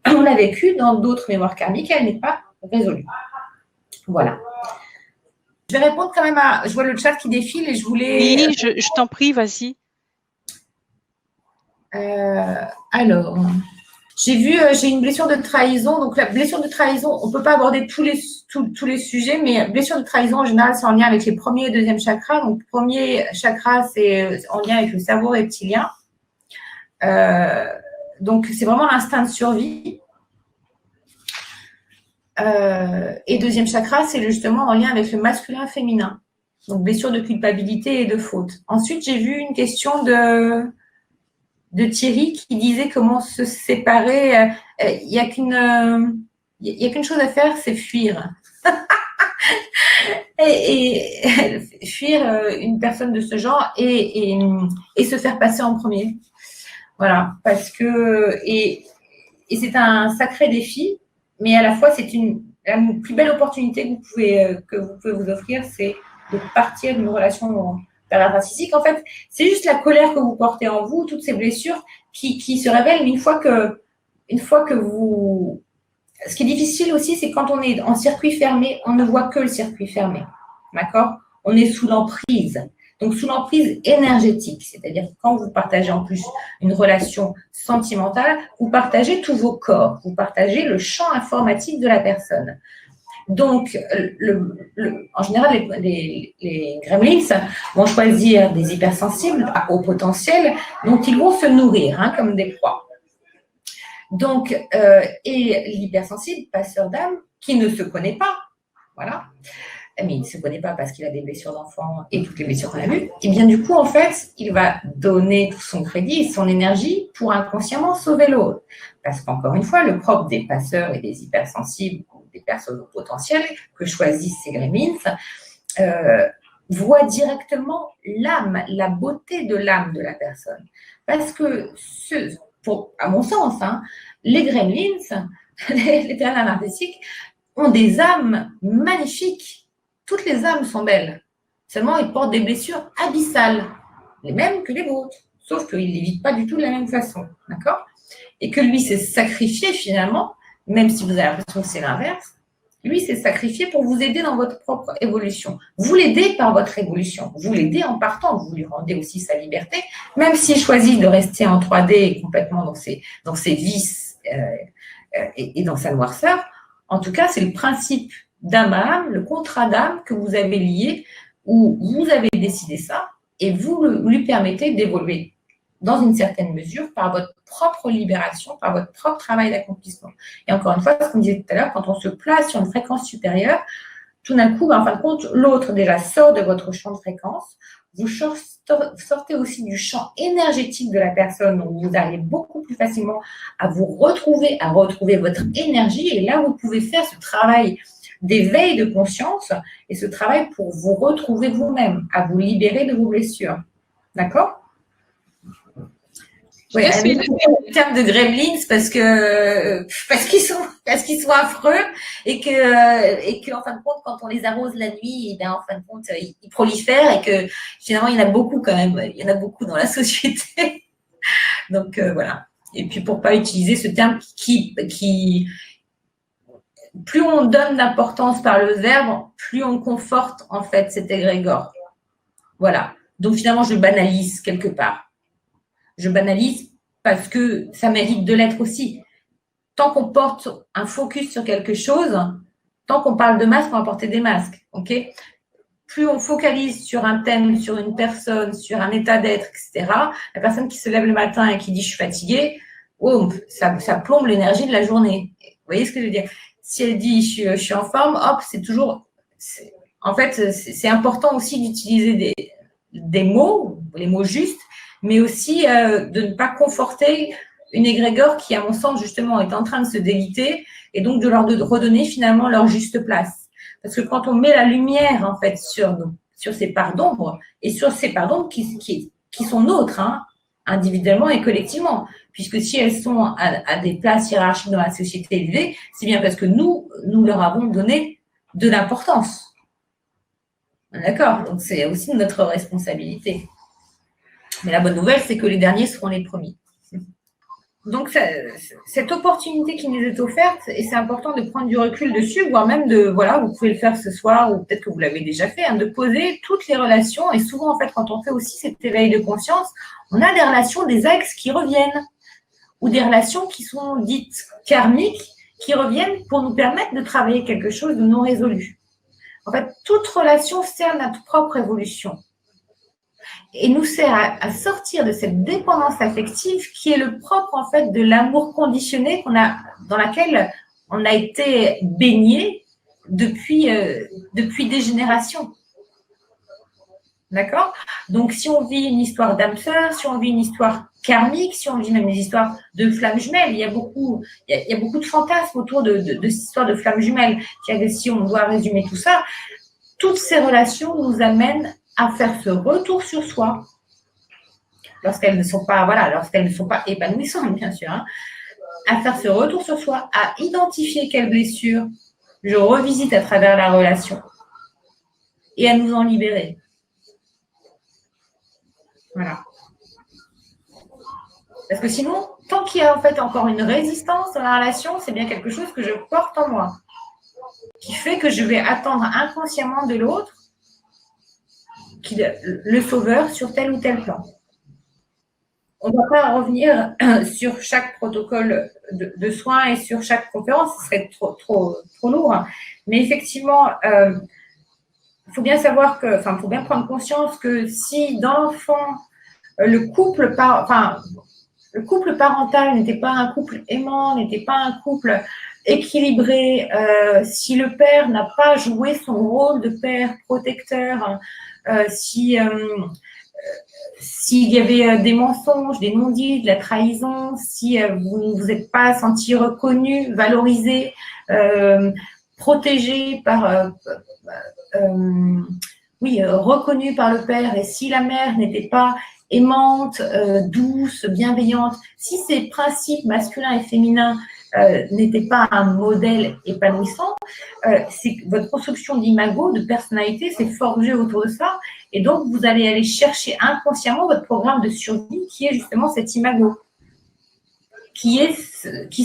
on l'a vécue dans d'autres mémoires karmiques et elle n'est pas résolue. Voilà. Je vais répondre quand même je vois le chat qui défile et je voulais… Oui, je t'en prie, vas-y. Alors… j'ai une blessure de trahison. Donc, la blessure de trahison, on ne peut pas aborder tous les sujets, mais blessure de trahison, en général, c'est en lien avec les premier et deuxième chakras. Donc, premier chakra, c'est en lien avec le cerveau reptilien. Donc, c'est vraiment l'instinct de survie. Et deuxième chakra, c'est justement en lien avec le masculin-féminin. Donc, blessure de culpabilité et de faute. Ensuite, j'ai vu une question de Thierry qui disait comment se séparer. Il n'y a qu'une chose à faire, c'est fuir. et fuir une personne de ce genre et se faire passer en premier. Voilà, parce que et c'est un sacré défi, mais à la fois c'est la plus belle opportunité que vous pouvez vous offrir, c'est de partir d'une relation narcissique. En fait, c'est juste la colère que vous portez en vous, toutes ces blessures qui se révèlent, mais une fois que vous… Ce qui est difficile aussi, c'est quand on est en circuit fermé, on ne voit que le circuit fermé. D'accord? On est sous l'emprise. Donc, sous l'emprise énergétique, c'est-à-dire que quand vous partagez en plus une relation sentimentale, vous partagez tous vos corps, vous partagez le champ informatique de la personne. Donc, en général, les gremlins vont choisir des hypersensibles à haut potentiel dont ils vont se nourrir, comme des proies. Donc, et l'hypersensible, passeur d'âme, qui ne se connaît pas, voilà, mais il ne se connaît pas parce qu'il a des blessures d'enfant et toutes les blessures qu'on a vues, et bien du coup, en fait, il va donner tout son crédit et son énergie pour inconsciemment sauver l'autre. Parce qu'encore une fois, le propre des passeurs et des hypersensibles, des personnes au potentiel que choisissent ces gremlins, voit directement l'âme, la beauté de l'âme de la personne. Parce que, à mon sens, les gremlins, les personnes narcissiques, ont des âmes magnifiques. Toutes les âmes sont belles. Seulement, ils portent des blessures abyssales, les mêmes que les vôtres. Sauf qu'ils ne les vivent pas du tout de la même façon. D'accord? Et que lui s'est sacrifié finalement, même si vous avez l'impression que c'est l'inverse, lui s'est sacrifié pour vous aider dans votre propre évolution. Vous l'aidez par votre évolution. Vous l'aidez en partant. Vous lui rendez aussi sa liberté, même s'il choisit de rester en 3D et complètement dans ses vices et dans sa noirceur. En tout cas, c'est le principe d'âme à âme, le contrat d'âme que vous avez lié, où vous avez décidé ça et vous lui permettez d'évoluer dans une certaine mesure par votre propre libération, par votre propre travail d'accomplissement. Et encore une fois, ce qu'on disait tout à l'heure, quand on se place sur une fréquence supérieure, tout d'un coup, en fin de compte, l'autre déjà sort de votre champ de fréquence, vous sortez aussi du champ énergétique de la personne, donc vous arrivez beaucoup plus facilement à vous retrouver, à retrouver votre énergie, et là, vous pouvez faire ce travail d'éveil de conscience et ce travail pour vous retrouver vous-même, à vous libérer de vos blessures. D'accord? Oui, le terme de gremlins parce qu'ils sont affreux et que en fin de compte, quand on les arrose la nuit, en fin de compte, ils prolifèrent et que finalement il y en a beaucoup quand même, il y en a beaucoup dans la société. Donc voilà. Et puis pour pas utiliser ce terme qui plus on donne d'importance par le verbe, plus on conforte en fait cet égrégore. Voilà. Donc finalement, je banalise quelque part. Je banalise parce que ça mérite de l'être aussi. Tant qu'on porte un focus sur quelque chose, tant qu'on parle de masques, on va porter des masques. Ok ? Plus on focalise sur un thème, sur une personne, sur un état d'être, etc., la personne qui se lève le matin et qui dit « je suis fatiguée », oh, ça plombe l'énergie de la journée. Vous voyez ce que je veux dire ? Si elle dit je suis en forme, hop, c'est toujours… En fait, c'est important aussi d'utiliser des mots, les mots justes, mais aussi de ne pas conforter une égrégore qui, à mon sens, justement, est en train de se déliter et donc de leur redonner finalement leur juste place. Parce que quand on met la lumière, en fait, sur ces parts d'ombre et sur ces parts d'ombre qui sont nôtres, hein, individuellement et collectivement, puisque si elles sont à des places hiérarchiques dans la société élevée, c'est bien parce que nous leur avons donné de l'importance. D'accord ? Donc, c'est aussi notre responsabilité. Mais la bonne nouvelle, c'est que les derniers seront les premiers. Donc, cette opportunité qui nous est offerte, et c'est important de prendre du recul dessus, voire même vous pouvez le faire ce soir, ou peut-être que vous l'avez déjà fait, hein, de poser toutes les relations. Et souvent, en fait, quand on fait aussi cet éveil de conscience, on a des relations, des axes qui reviennent, ou des relations qui sont dites karmiques, qui reviennent pour nous permettre de travailler quelque chose de non résolu. En fait, toute relation sert notre propre évolution et nous sert à sortir de cette dépendance affective qui est le propre en fait de l'amour conditionné dans laquelle on a été baigné depuis des générations. D'accord ? Donc, si on vit une histoire d'âme sœur, si on vit une histoire karmique, si on vit même des histoires de flammes jumelles, il y a beaucoup de fantasmes autour de cette histoire de flammes jumelles. Si on doit résumer tout ça, toutes ces relations nous amènent à faire ce retour sur soi, lorsqu'elles ne sont pas épanouissantes, bien sûr, hein, à faire ce retour sur soi, à identifier quelles blessures je revisite à travers la relation et à nous en libérer. Voilà. Parce que sinon, tant qu'il y a en fait encore une résistance dans la relation, c'est bien quelque chose que je porte en moi, qui fait que je vais attendre inconsciemment de l'autre le sauveur sur tel ou tel plan. On ne va pas revenir sur chaque protocole de soins et sur chaque conférence, ce serait trop lourd. Mais effectivement, il faut bien savoir faut bien prendre conscience que si dans l'enfant, le couple parental n'était pas un couple aimant, n'était pas un couple équilibré, si le père n'a pas joué son rôle de père protecteur, s'il y avait des mensonges, des non-dits, de la trahison, si vous ne vous êtes pas senti reconnu, valorisé, protégé reconnu par le père, et si la mère n'était pas aimante, douce, bienveillante, si ces principes masculins et féminins n'étaient pas un modèle épanouissant, c'est que votre construction d'imago, de personnalité, s'est forgée autour de ça, et donc vous allez aller chercher inconsciemment votre programme de survie qui est justement cet imago, qui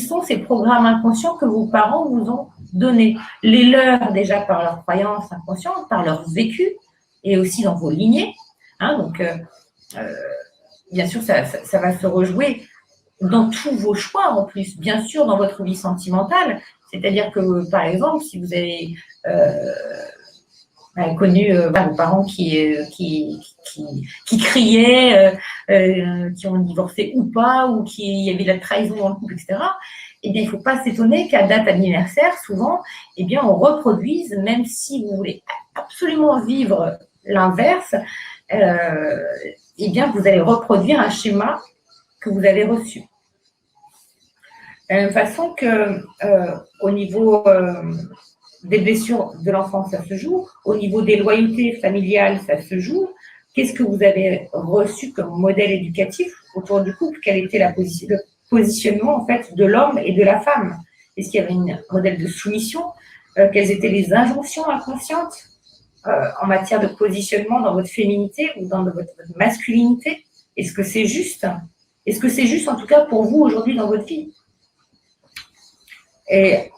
sont ces programmes inconscients que vos parents vous ont donnés, les leurs déjà par leurs croyances inconscientes, par leur vécu, et aussi dans vos lignées, hein, donc bien sûr ça va se rejouer dans tous vos choix en plus, bien sûr dans votre vie sentimentale, c'est-à-dire que par exemple si vous avez connu vos parents qui criaient, qui ont divorcé ou pas, ou qu'il y avait de la trahison dans le couple, etc., eh bien, il ne faut pas s'étonner qu'à date anniversaire, souvent, eh bien, on reproduise, même si vous voulez absolument vivre l'inverse, eh bien, vous allez reproduire un schéma que vous avez reçu. De la même façon que au niveau des blessures de l'enfance, ça se joue. Au niveau des loyautés familiales, ça se joue. Qu'est-ce que vous avez reçu comme modèle éducatif autour du couple? Quel était le positionnement en fait de l'homme et de la femme? Est-ce qu'il y avait un modèle de soumission? Quelles étaient les injonctions inconscientes en matière de positionnement dans votre féminité ou dans votre masculinité? Est-ce que c'est juste? Est-ce que c'est juste en tout cas pour vous aujourd'hui dans votre vie? Et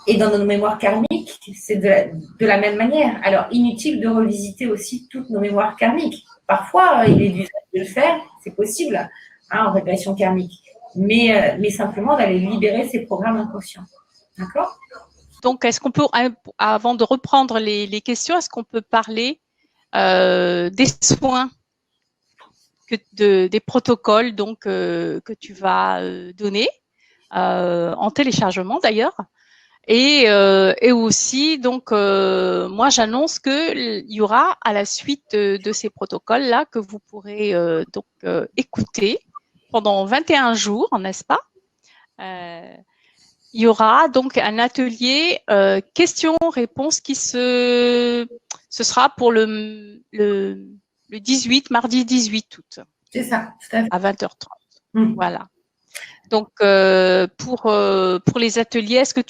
Et dans nos mémoires karmiques, c'est de la même manière. Alors, inutile de revisiter aussi toutes nos mémoires karmiques. Parfois, il est d'usage de le faire, c'est possible, en régression karmique. Mais simplement d'aller libérer ces programmes inconscients. D'accord? Donc, est-ce qu'on peut, avant de reprendre les questions, est-ce qu'on peut parler des soins, des protocoles donc, que tu vas donner en téléchargement d'ailleurs? Et aussi, donc, moi, j'annonce qu'il y aura à la suite de ces protocoles-là que vous pourrez donc écouter pendant 21 jours, n'est-ce pas? Il y aura donc un atelier questions-réponses qui ce sera pour le 18, mardi 18 août. C'est ça, tout à fait. À 20h30. Voilà. Donc, pour les ateliers, est-ce que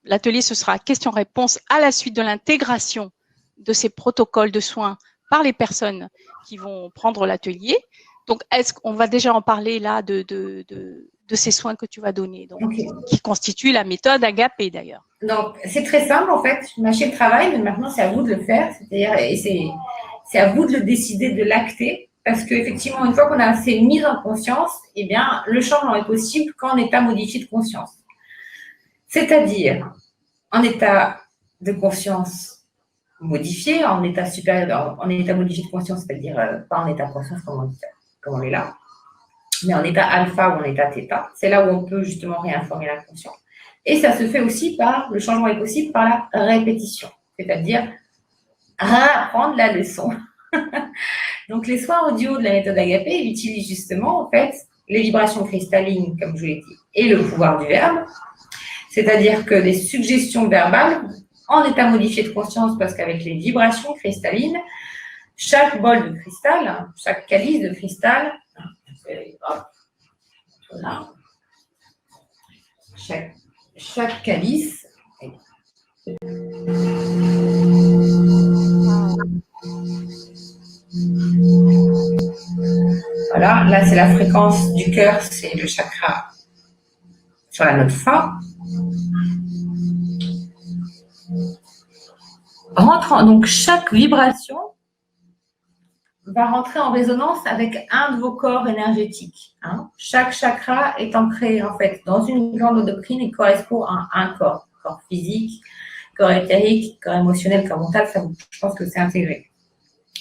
l'atelier, ce sera questions-réponses à la suite de l'intégration de ces protocoles de soins par les personnes qui vont prendre l'atelier. Donc, est-ce qu'on va déjà en parler là de ces soins que tu vas donner, donc, qui constituent la méthode Agapé d'ailleurs? Donc, c'est très simple en fait. Je mâchais le travail, mais maintenant, c'est à vous de le faire. C'est-à-dire, et c'est à vous de le décider, de l'acter. Parce qu'effectivement, une fois qu'on a ces mises en conscience, eh bien, le changement est possible qu'en état modifié de conscience. C'est-à-dire, en état de conscience modifié, en état supérieur, en état modifié de conscience, c'est-à-dire pas en état de conscience comme on est là, mais en état alpha ou en état θ. C'est là où on peut justement réinformer la conscience. Et ça se fait aussi le changement est possible par la répétition, c'est-à-dire réapprendre la leçon. Donc, les soins audio de la méthode Agapé utilisent justement, en fait, les vibrations cristallines, comme je vous l'ai dit, et le pouvoir du verbe. C'est-à-dire que les suggestions verbales, en état modifié de conscience, parce qu'avec les vibrations cristallines, chaque bol de cristal, chaque calice de cristal, chaque calice, voilà, là c'est la fréquence du cœur, c'est le chakra sur la note Fa. Donc chaque vibration va rentrer en résonance avec un de vos corps énergétiques. Chaque chakra est ancré en fait dans une glande endocrine et correspond à un corps physique, corps éthérique, corps émotionnel, corps mental. Ça, je pense que c'est intégré.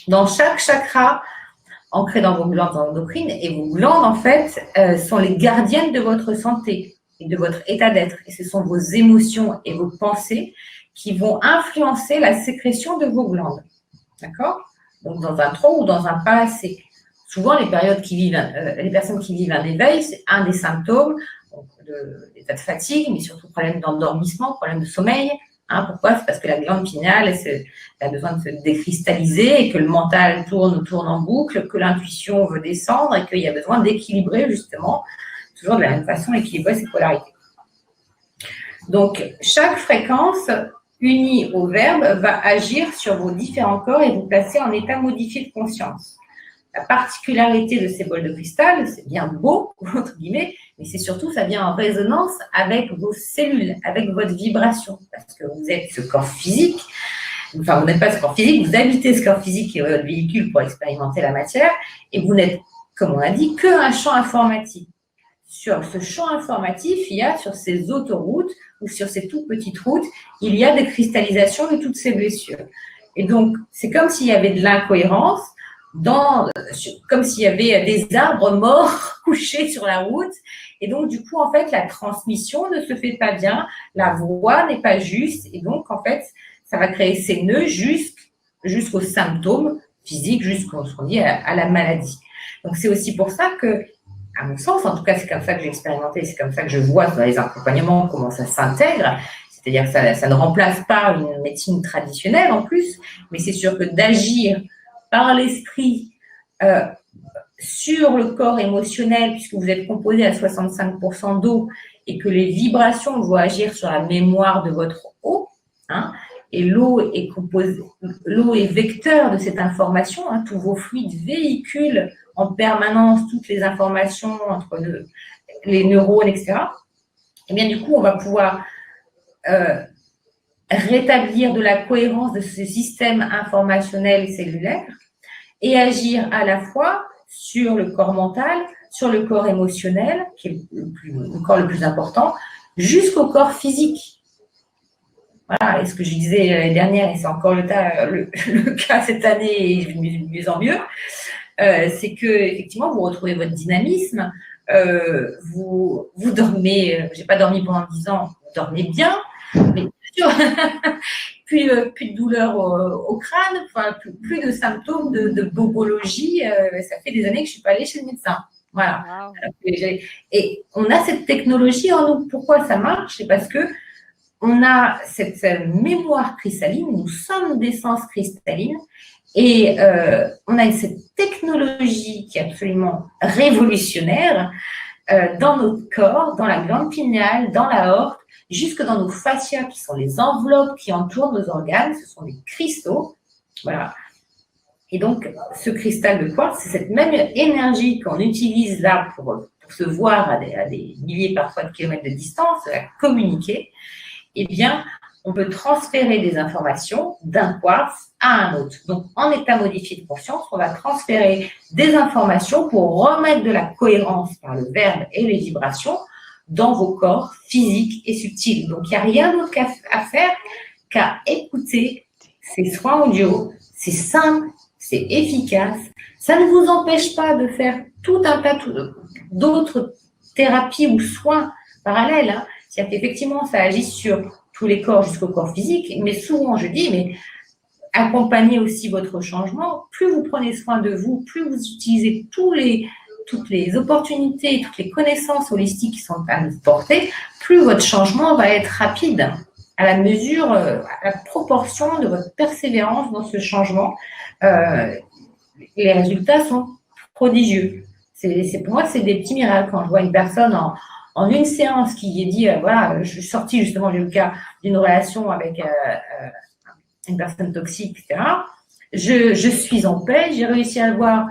Dans chaque chakra ancré dans vos glandes endocrines, et vos glandes en fait sont les gardiennes de votre santé et de votre état d'être. Et ce sont vos émotions et vos pensées qui vont influencer la sécrétion de vos glandes. D'accord? Donc, dans un trop ou dans un pas assez. Souvent, les personnes qui vivent un éveil, c'est un des symptômes d'état de fatigue, mais surtout problème d'endormissement, problème de sommeil. Pourquoi? C'est parce que la glande pinéale a besoin de se décristalliser et que le mental tourne en boucle, que l'intuition veut descendre et qu'il y a besoin d'équilibrer justement, toujours de la même façon, équilibrer ces polarités. Donc, chaque fréquence unie au verbe va agir sur vos différents corps et vous placer en état modifié de conscience. La particularité de ces bols de cristal, c'est bien beau, entre guillemets, mais c'est surtout, ça vient en résonance avec vos cellules, avec votre vibration, parce que vous êtes ce corps physique, enfin, vous n'êtes pas ce corps physique, vous habitez ce corps physique qui est votre véhicule pour expérimenter la matière, et vous n'êtes, comme on a dit, qu'un champ informatif. Sur ce champ informatif, il y a sur ces autoroutes ou sur ces toutes petites routes, il y a des cristallisations de toutes ces blessures. Et donc, c'est comme s'il y avait de l'incohérence, comme s'il y avait des arbres morts couchés sur la route. Et donc, du coup, en fait, la transmission ne se fait pas bien, la voie n'est pas juste. Et donc, en fait, ça va créer ces nœuds jusqu'aux symptômes physiques, jusqu'au à la maladie. Donc, c'est aussi pour ça que, à mon sens, en tout cas, c'est comme ça que j'ai expérimenté, c'est comme ça que je vois dans les accompagnements comment ça s'intègre. C'est-à-dire que ça ne remplace pas une médecine traditionnelle en plus, mais c'est sûr que d'agir par l'esprit sur le corps émotionnel, puisque vous êtes composé à 65% d'eau et que les vibrations vont agir sur la mémoire de votre eau, et l'eau est vecteur de cette information, tous vos fluides véhiculent en permanence toutes les informations entre les neurones, etc. Et bien du coup, on va pouvoir rétablir de la cohérence de ce système informationnel cellulaire et agir à la fois sur le corps mental, sur le corps émotionnel, qui est le corps le plus important, jusqu'au corps physique. Voilà, et ce que je disais l'année dernière, et c'est encore le cas cette année, et de mieux en mieux, c'est que effectivement vous retrouvez votre dynamisme, vous dormez, j'ai pas dormi pendant 10 ans, vous dormez bien, mais bien sûr, plus de douleur au crâne, enfin, plus de symptômes de bobologie, ça fait des années que je suis pas allée chez le médecin. Voilà. Wow. Et on a cette technologie en nous. Pourquoi ça marche? C'est parce que on a cette mémoire cristalline, nous sommes d'essence cristalline, et on a cette technologie qui est absolument révolutionnaire dans notre corps, dans la glande pinéale, dans la aorte, jusque dans nos fascias, qui sont les enveloppes qui entourent nos organes. Ce sont des cristaux. Voilà. Et donc, ce cristal de quartz, c'est cette même énergie qu'on utilise là pour se voir à des milliers, parfois de kilomètres de distance, à communiquer. Eh bien, on peut transférer des informations d'un quartz à un autre. Donc, en état modifié de conscience, on va transférer des informations pour remettre de la cohérence par le verbe et les vibrations dans vos corps physiques et subtils. Donc, il n'y a rien d'autre à faire qu'à écouter ces soins audio. C'est simple, c'est efficace. Ça ne vous empêche pas de faire tout un tas d'autres thérapies ou soins parallèles, hein. C'est-à-dire qu'effectivement, ça agit sur tous les corps jusqu'au corps physique, mais souvent, je dis, mais accompagnez aussi votre changement. Plus vous prenez soin de vous, plus vous utilisez toutes les opportunités, toutes les connaissances holistiques qui sont à notre portée, plus votre changement va être rapide à la mesure, à la proportion de votre persévérance dans ce changement. Les résultats sont prodigieux. Pour moi, c'est des petits miracles quand je vois une personne en une séance qui est dit, voilà, je suis sortie justement du cas d'une relation avec une personne toxique, etc. Je suis en paix, j'ai réussi à le voir,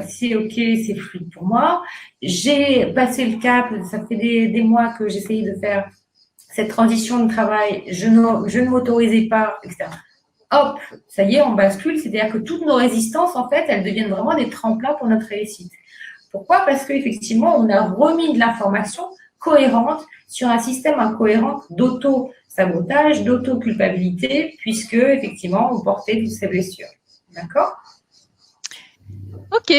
c'est OK, c'est fluide pour moi. J'ai passé le cap, ça fait des mois que j'essayais de faire cette transition de travail, je ne m'autorisais pas, etc. Hop, ça y est, on bascule, c'est-à-dire que toutes nos résistances, en fait, elles deviennent vraiment des tremplins pour notre réussite. Pourquoi? Parce qu'effectivement, on a remis de l'information cohérente sur un système incohérent d'auto-sabotage, d'auto-culpabilité, puisque, effectivement, on portait toutes ces blessures. D'accord? Ok,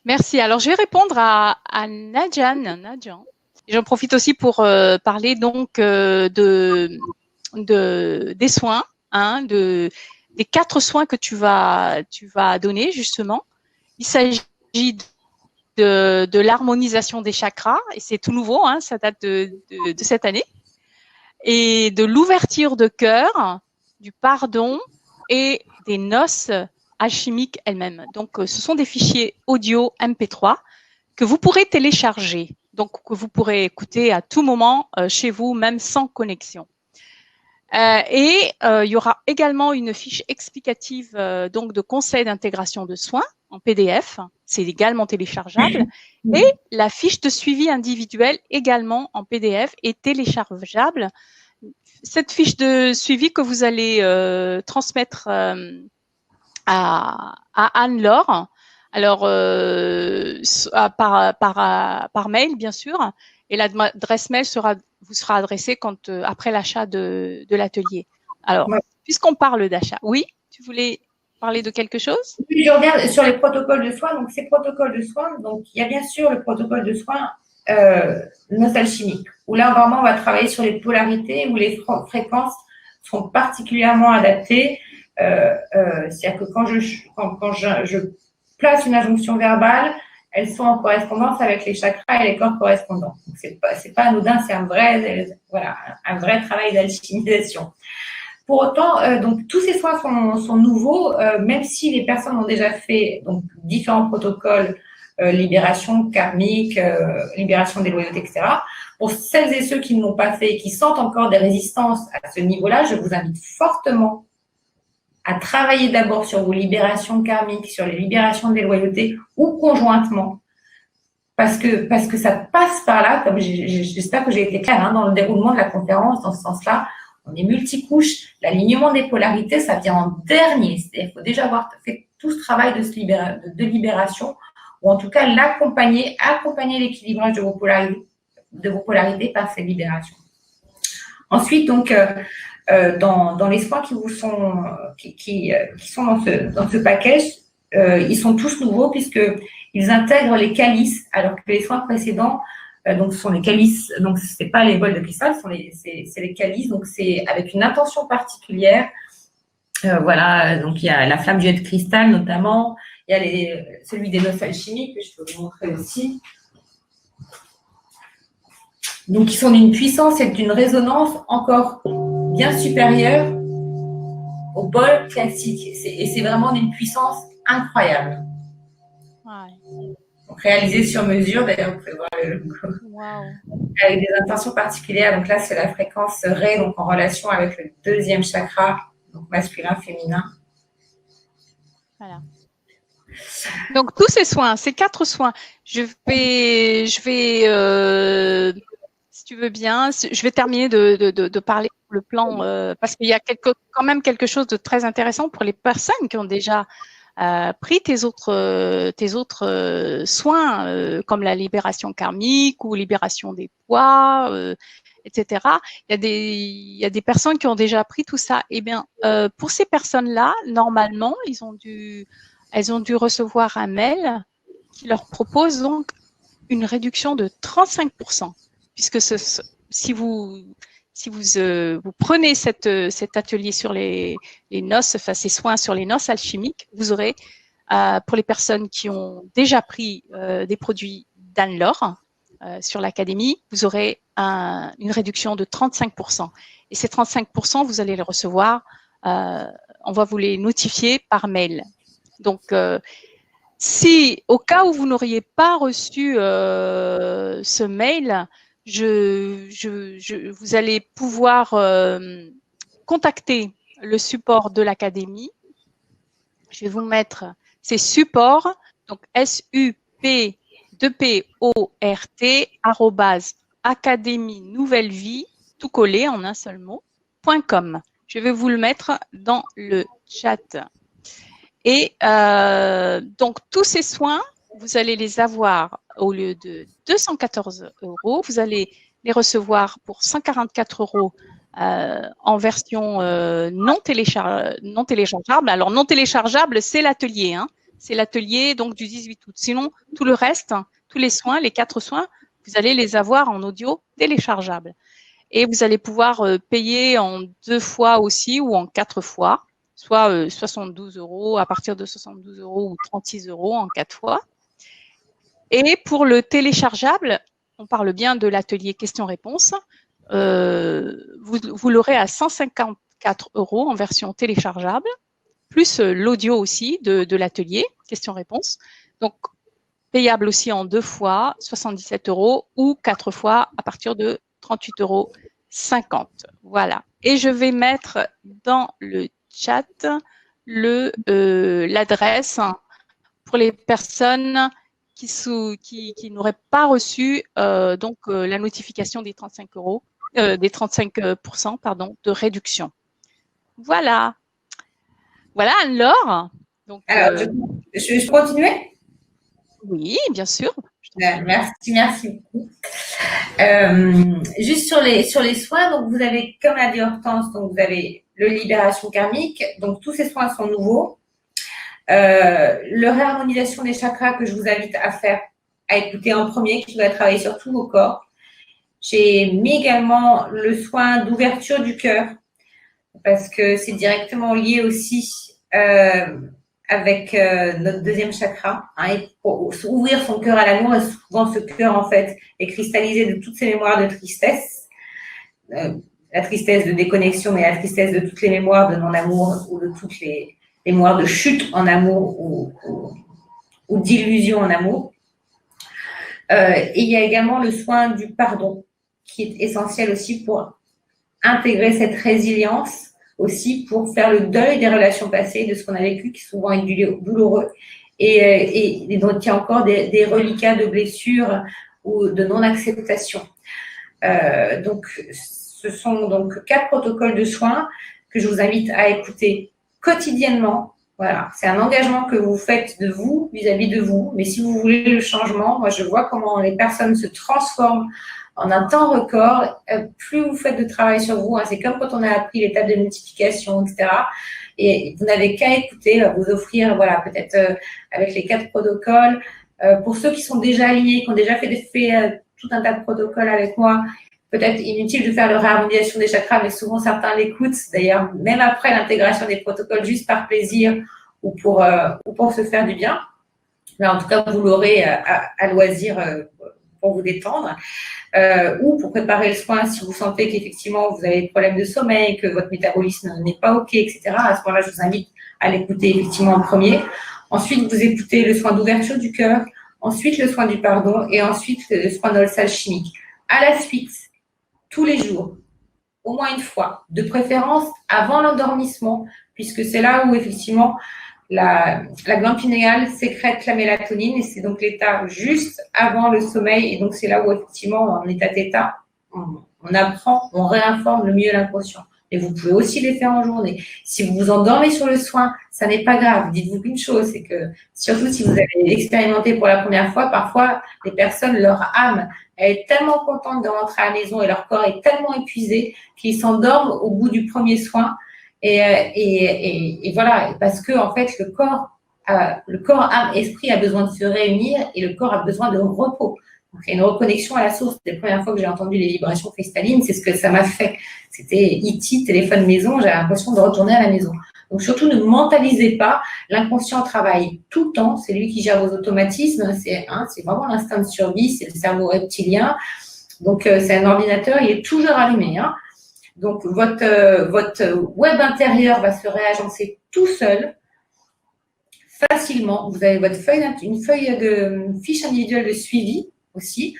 merci. Alors, je vais répondre à Nadjan. J'en profite aussi pour parler donc des soins, hein, des 4 soins que tu vas donner, justement. Il s'agit de l'harmonisation des chakras, et c'est tout nouveau, hein, ça date de cette année, et de l'ouverture de cœur, du pardon et des noces alchimiques elles-mêmes. Donc, ce sont des fichiers audio MP3 que vous pourrez télécharger, donc que vous pourrez écouter à tout moment chez vous, même sans connexion. Il y aura également une fiche explicative donc de conseils d'intégration de soins en PDF, c'est également téléchargeable, et la fiche de suivi individuel également en PDF et téléchargeable. Cette fiche de suivi que vous allez transmettre à Anne-Laure, alors par mail bien sûr, et l'adresse mail vous sera adressée après l'achat de l'atelier. Alors, puisqu'on parle d'achat, oui, tu voulais parler de quelque chose? Oui, je regarde sur les protocoles de soins. Donc, ces protocoles de soins, donc il y a bien sûr le protocole de soins noces alchimiques, où là, vraiment, on va travailler sur les polarités, où les fréquences sont particulièrement adaptées. C'est-à-dire que quand je place une injonction verbale, elles sont en correspondance avec les chakras et les corps correspondants. Donc, c'est pas anodin, c'est un vrai travail d'alchimisation. Pour autant, donc tous ces soins sont nouveaux, même si les personnes ont déjà fait donc différents protocoles, libération karmique, libération des loyautés, etc. Pour celles et ceux qui ne l'ont pas fait et qui sentent encore des résistances à ce niveau-là, je vous invite fortement à travailler d'abord sur vos libérations karmiques, sur les libérations des loyautés ou conjointement. parce que ça passe par là, comme j'espère que j'ai été claire hein, dans le déroulement de la conférence, dans ce sens-là. On est multicouche. L'alignement des polarités, ça vient en dernier. C'est-à-dire qu'il faut déjà avoir fait tout ce travail de libération, ou en tout cas accompagner l'équilibrage de vos polarités par ces libérations. Ensuite, donc, dans les soins qui vous sont, qui sont dans ce package, ils sont tous nouveaux puisqu'ils intègrent les calices, alors que les soins précédents, donc ce sont les calices, donc c'est pas les bols de cristal, c'est les calices, donc c'est avec une intention particulière. Voilà, donc il y a la flamme violette cristal notamment, il y a celui des noces alchimiques que je peux vous montrer aussi. Donc ils sont d'une puissance et d'une résonance encore bien supérieure au bol classique, et c'est vraiment d'une puissance incroyable. Ouais. Donc, réalisé sur mesure, d'ailleurs, vous pouvez voir le logo. Wow. Avec des intentions particulières. Donc là, c'est la fréquence Ré, donc en relation avec le deuxième chakra, donc masculin, féminin. Voilà. Donc, tous ces soins, ces 4 soins, je vais si tu veux bien, je vais terminer de parler sur le plan, parce qu'il y a quand même quelque chose de très intéressant pour les personnes qui ont déjà pris tes autres soins, comme la libération karmique ou libération des poids, etc. Il y a des personnes qui ont déjà pris tout ça. Eh bien, pour ces personnes-là, normalement, elles ont dû recevoir un mail qui leur propose donc une réduction de 35%, puisque si vous prenez cet atelier sur les noces, enfin ces soins sur les noces alchimiques, vous aurez, pour les personnes qui ont déjà pris des produits d'Anne-Laure sur l'académie, vous aurez une réduction de 35%. Et ces 35%, vous allez les recevoir, on va vous les notifier par mail. Donc, si au cas où vous n'auriez pas reçu ce mail, vous allez pouvoir contacter le support de l'académie. Je vais vous mettre ces supports, donc SUP2PORT @académie nouvelle vie, tout collé en un seul mot, .com. Je vais vous le mettre dans le chat. Et donc, tous ces soins, vous allez les avoir au lieu de 214 €, vous allez les recevoir pour 144 € en version non téléchargeable. Alors, non téléchargeable, c'est l'atelier. Hein. C'est l'atelier donc du 18 août. Sinon, tout le reste, tous les soins, les 4 soins, vous allez les avoir en audio téléchargeable. Et vous allez pouvoir payer en 2 fois aussi ou en 4 fois. Soit 72 €, à partir de 72 € ou 36 € en 4 fois. Et pour le téléchargeable, on parle bien de l'atelier questions-réponses, vous l'aurez à 154 € en version téléchargeable, plus l'audio aussi de l'atelier questions-réponses. Donc, payable aussi en 2 fois, 77 € ou 4 fois à partir de 38,50 €. Voilà. Et je vais mettre dans le chat l'adresse pour les personnes qui n'auraient pas reçu donc la notification des 35 €, des 35% pardon, de réduction. Voilà. Voilà, Anne-Laure. Donc, alors, je peux continuer? Oui, bien sûr. Merci beaucoup. Juste sur les soins, donc vous avez, comme l'a dit Hortense, donc vous avez le libération karmique, donc tous ces soins sont nouveaux. Le réharmonisation des chakras que je vous invite à faire, à écouter en premier, qui va travailler sur tous vos corps. J'ai mis également le soin d'ouverture du cœur, parce que c'est directement lié aussi avec notre deuxième chakra. Hein, et pour ouvrir son cœur à l'amour, et souvent ce cœur, en fait, est cristallisé de toutes ces mémoires de tristesse. La tristesse de déconnexion, mais la tristesse de toutes les mémoires de non-amour ou de toutes les mémoires de chute en amour ou d'illusion en amour. Et il y a également le soin du pardon, qui est essentiel aussi pour intégrer cette résilience, aussi pour faire le deuil des relations passées, de ce qu'on a vécu, qui souvent est douloureux, et donc il y a encore des reliquats de blessures ou de non-acceptation. Donc, ce sont donc 4 protocoles de soins que je vous invite à écouter quotidiennement. Voilà, c'est un engagement que vous faites de vous, vis-à-vis de vous. Mais si vous voulez le changement, moi, je vois comment les personnes se transforment en un temps record. Plus vous faites de travail sur vous, c'est comme quand on a appris l'étape de multiplication, etc. Et vous n'avez qu'à écouter, vous offrir, voilà, peut-être avec les 4 protocoles. Pour ceux qui sont déjà alignés, qui ont déjà fait tout un tas de protocoles avec moi, peut-être inutile de faire la réharmonisation des chakras, mais souvent certains l'écoutent. D'ailleurs, même après l'intégration des protocoles, juste par plaisir ou pour se faire du bien. Mais en tout cas, vous l'aurez à loisir pour vous détendre. Ou pour préparer le soin si vous sentez qu'effectivement vous avez des problèmes de sommeil, que votre métabolisme n'est pas OK, etc. À ce moment-là, je vous invite à l'écouter effectivement en premier. Ensuite, vous écoutez le soin d'ouverture du cœur, ensuite le soin du pardon et ensuite le soin d'olsal chimique. À la suite, tous les jours, au moins une fois, de préférence avant l'endormissement, puisque c'est là où effectivement la glande pinéale sécrète la mélatonine et c'est donc l'état juste avant le sommeil et donc c'est là où effectivement en état θ, on apprend, on réinforme le mieux l'inconscient. Et vous pouvez aussi les faire en journée. Si vous vous endormez sur le soin, ça n'est pas grave. Dites-vous qu'une chose, c'est que surtout si vous avez expérimenté pour la première fois, parfois les personnes, leur âme, elle est tellement contente de rentrer à la maison et leur corps est tellement épuisé qu'ils s'endorment au bout du premier soin. Et voilà, parce que en fait, le corps, âme, esprit a besoin de se réunir et le corps a besoin de repos. Donc, il y a une reconnexion à la source. Les premières fois que j'ai entendu les vibrations cristallines, c'est ce que ça m'a fait. C'était E.T., téléphone maison, j'avais l'impression de retourner à la maison. Donc, surtout, ne mentalisez pas. L'inconscient travaille tout le temps. C'est lui qui gère vos automatismes. C'est vraiment l'instinct de survie. C'est le cerveau reptilien. Donc, c'est un ordinateur. Il est toujours allumé. Donc, votre web intérieur va se réagencer tout seul, facilement. Vous avez une fiche individuelle de suivi aussi,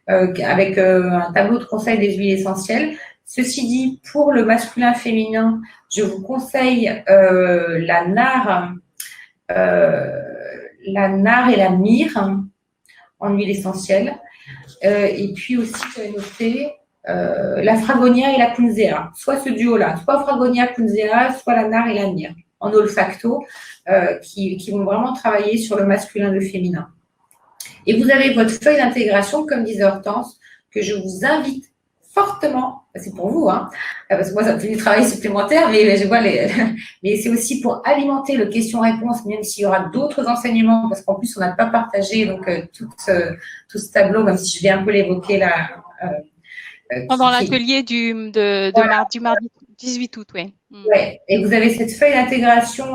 avec un tableau de conseil des huiles essentielles. Ceci dit, pour le masculin-féminin, je vous conseille la nard et la myrrhe en huile essentielle. Et puis aussi, j'avais noté la fragonia et la kunzea. Soit ce duo-là, soit fragonia, kunzea, soit la nard et la myrrhe en olfacto, qui vont vraiment travailler sur le masculin et le féminin. Et vous avez votre feuille d'intégration, comme disait Hortense, que je vous invite fortement, c'est pour vous, parce que moi, ça me fait du travail supplémentaire, mais je vois mais c'est aussi pour alimenter le question-réponse, même s'il y aura d'autres enseignements, parce qu'en plus, on n'a pas partagé donc, tout ce tableau, même si je vais un peu l'évoquer là. Pendant l'atelier du mardi 18 août, oui. Ouais, et vous avez cette feuille d'intégration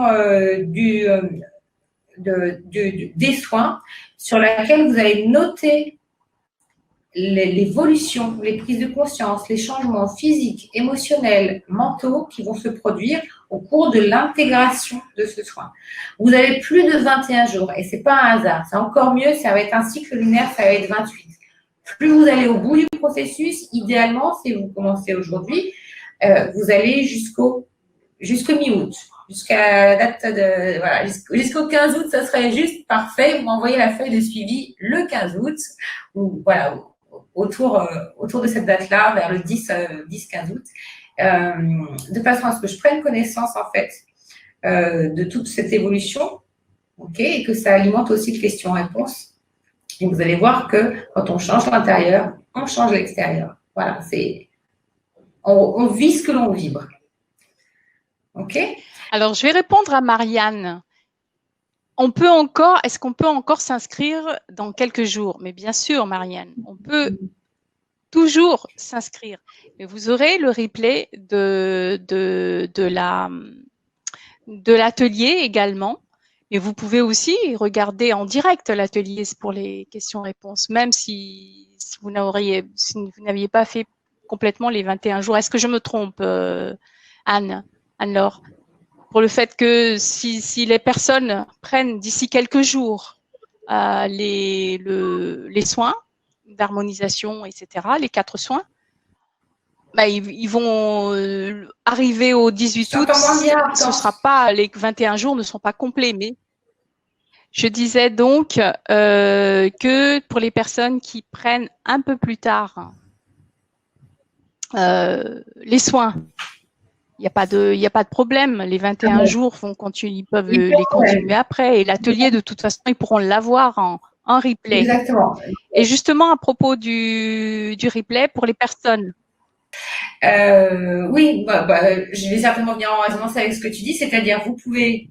des soins sur laquelle vous allez noter l'évolution, les prises de conscience, les changements physiques, émotionnels, mentaux qui vont se produire au cours de l'intégration de ce soin. Vous avez plus de 21 jours et ce n'est pas un hasard, c'est encore mieux, ça va être un cycle lunaire, ça va être 28. Plus vous allez au bout du processus, idéalement, si vous commencez aujourd'hui, vous allez jusqu'au mi-août. Jusqu'à la date de, voilà, jusqu'au 15 août, ça serait juste parfait. Vous m'envoyez la feuille de suivi le 15 août, ou voilà, autour de cette date-là, vers le 10-15 août, de façon à ce que je prenne connaissance, en fait, de toute cette évolution, ok, et que ça alimente aussi le question-réponse. Et vous allez voir que quand on change l'intérieur, on change l'extérieur. Voilà, on vit ce que l'on vibre. OK? Alors, je vais répondre à Marianne. Est-ce qu'on peut encore s'inscrire dans quelques jours? Mais bien sûr, Marianne, on peut toujours s'inscrire. Mais vous aurez le replay de l'atelier également. Et vous pouvez aussi regarder en direct l'atelier pour les questions-réponses, même si vous n'aviez pas fait complètement les 21 jours. Est-ce que je me trompe, Anne-Laure, pour le fait que si les personnes prennent d'ici quelques jours les soins d'harmonisation, etc., les 4 soins, ils vont arriver au 18 août. Ce sera pas, les 21 jours ne sont pas complets, mais Je disais donc que pour les personnes qui prennent un peu plus tard les soins, il n'y a pas de problème. Les 21 jours vont continuer, ils peuvent les continuer après. Et l'atelier, de toute façon, ils pourront l'avoir en replay. Exactement. Et justement, à propos du replay, pour les personnes. Oui, je vais certainement venir en résonance avec ce que tu dis, c'est-à-dire vous pouvez,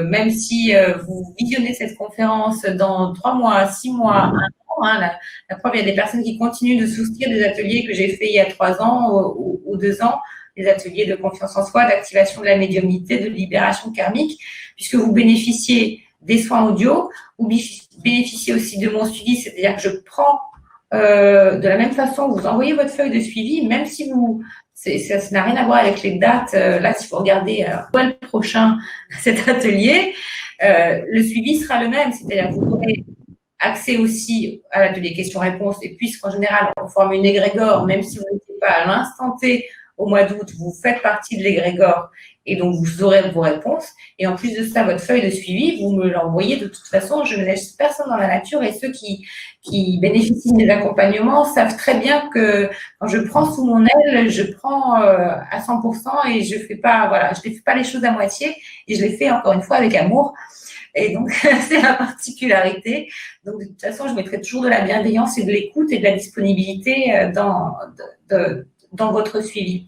même si vous visionnez cette conférence dans 3 mois, 6 mois, 1 an, hein, la preuve, il y a des personnes qui continuent de souscrire des ateliers que j'ai fait il y a 3 ans ou 2 ans, des ateliers de confiance en soi, d'activation de la médiumnité, de libération karmique, puisque vous bénéficiez des soins audio, vous bénéficiez aussi de mon suivi, c'est-à-dire que je prends de la même façon, vous envoyez votre feuille de suivi, même si ça n'a rien à voir avec les dates. Là, s'il faut regarder le prochain cet atelier, le suivi sera le même. C'est-à-dire que vous aurez accès aussi à l'atelier questions-réponses. Et puisqu'en général, on forme une égrégore, même si vous n'étiez pas à l'instant T au mois d'août, vous faites partie de l'égrégore et donc vous aurez vos réponses. Et en plus de ça, votre feuille de suivi, vous me l'envoyez de toute façon. Je ne laisse personne dans la nature et ceux qui bénéficient des accompagnements savent très bien que quand je prends sous mon aile, je prends à 100% et je ne fais pas les choses à moitié et je les fais encore une fois avec amour. Et donc, c'est la particularité. Donc, de toute façon, je mettrai toujours de la bienveillance et de l'écoute et de la disponibilité dans votre suivi.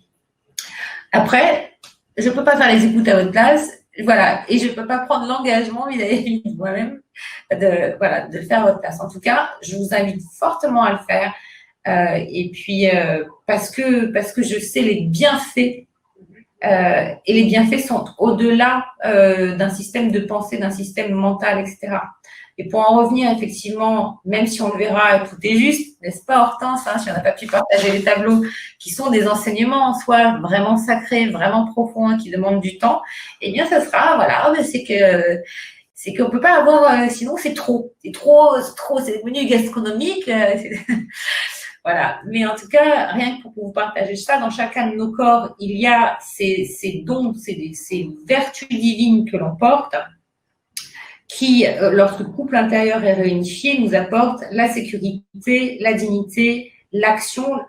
Après, je ne peux pas faire les écoutes à votre place, voilà, et je ne peux pas prendre l'engagement vis-à-vis de moi-même de faire à votre place. En tout cas, je vous invite fortement à le faire, et puis parce que je sais les bienfaits, et les bienfaits sont au-delà d'un système de pensée, d'un système mental, etc. Et pour en revenir, effectivement, même si on le verra, tout est juste, n'est-ce pas, Hortense, hein, si on n'a pas pu partager les tableaux qui sont des enseignements en soi vraiment sacrés, vraiment profonds, qui demandent du temps, eh bien, ça sera, voilà, c'est qu'on ne peut pas avoir, sinon c'est trop, c'est devenu gastronomique. Voilà. Mais en tout cas, rien que pour vous partager ça, dans chacun de nos corps, il y a ces dons, ces vertus divines que l'on porte, qui, lorsque le couple intérieur est réunifié, nous apporte la sécurité, la dignité, l'action,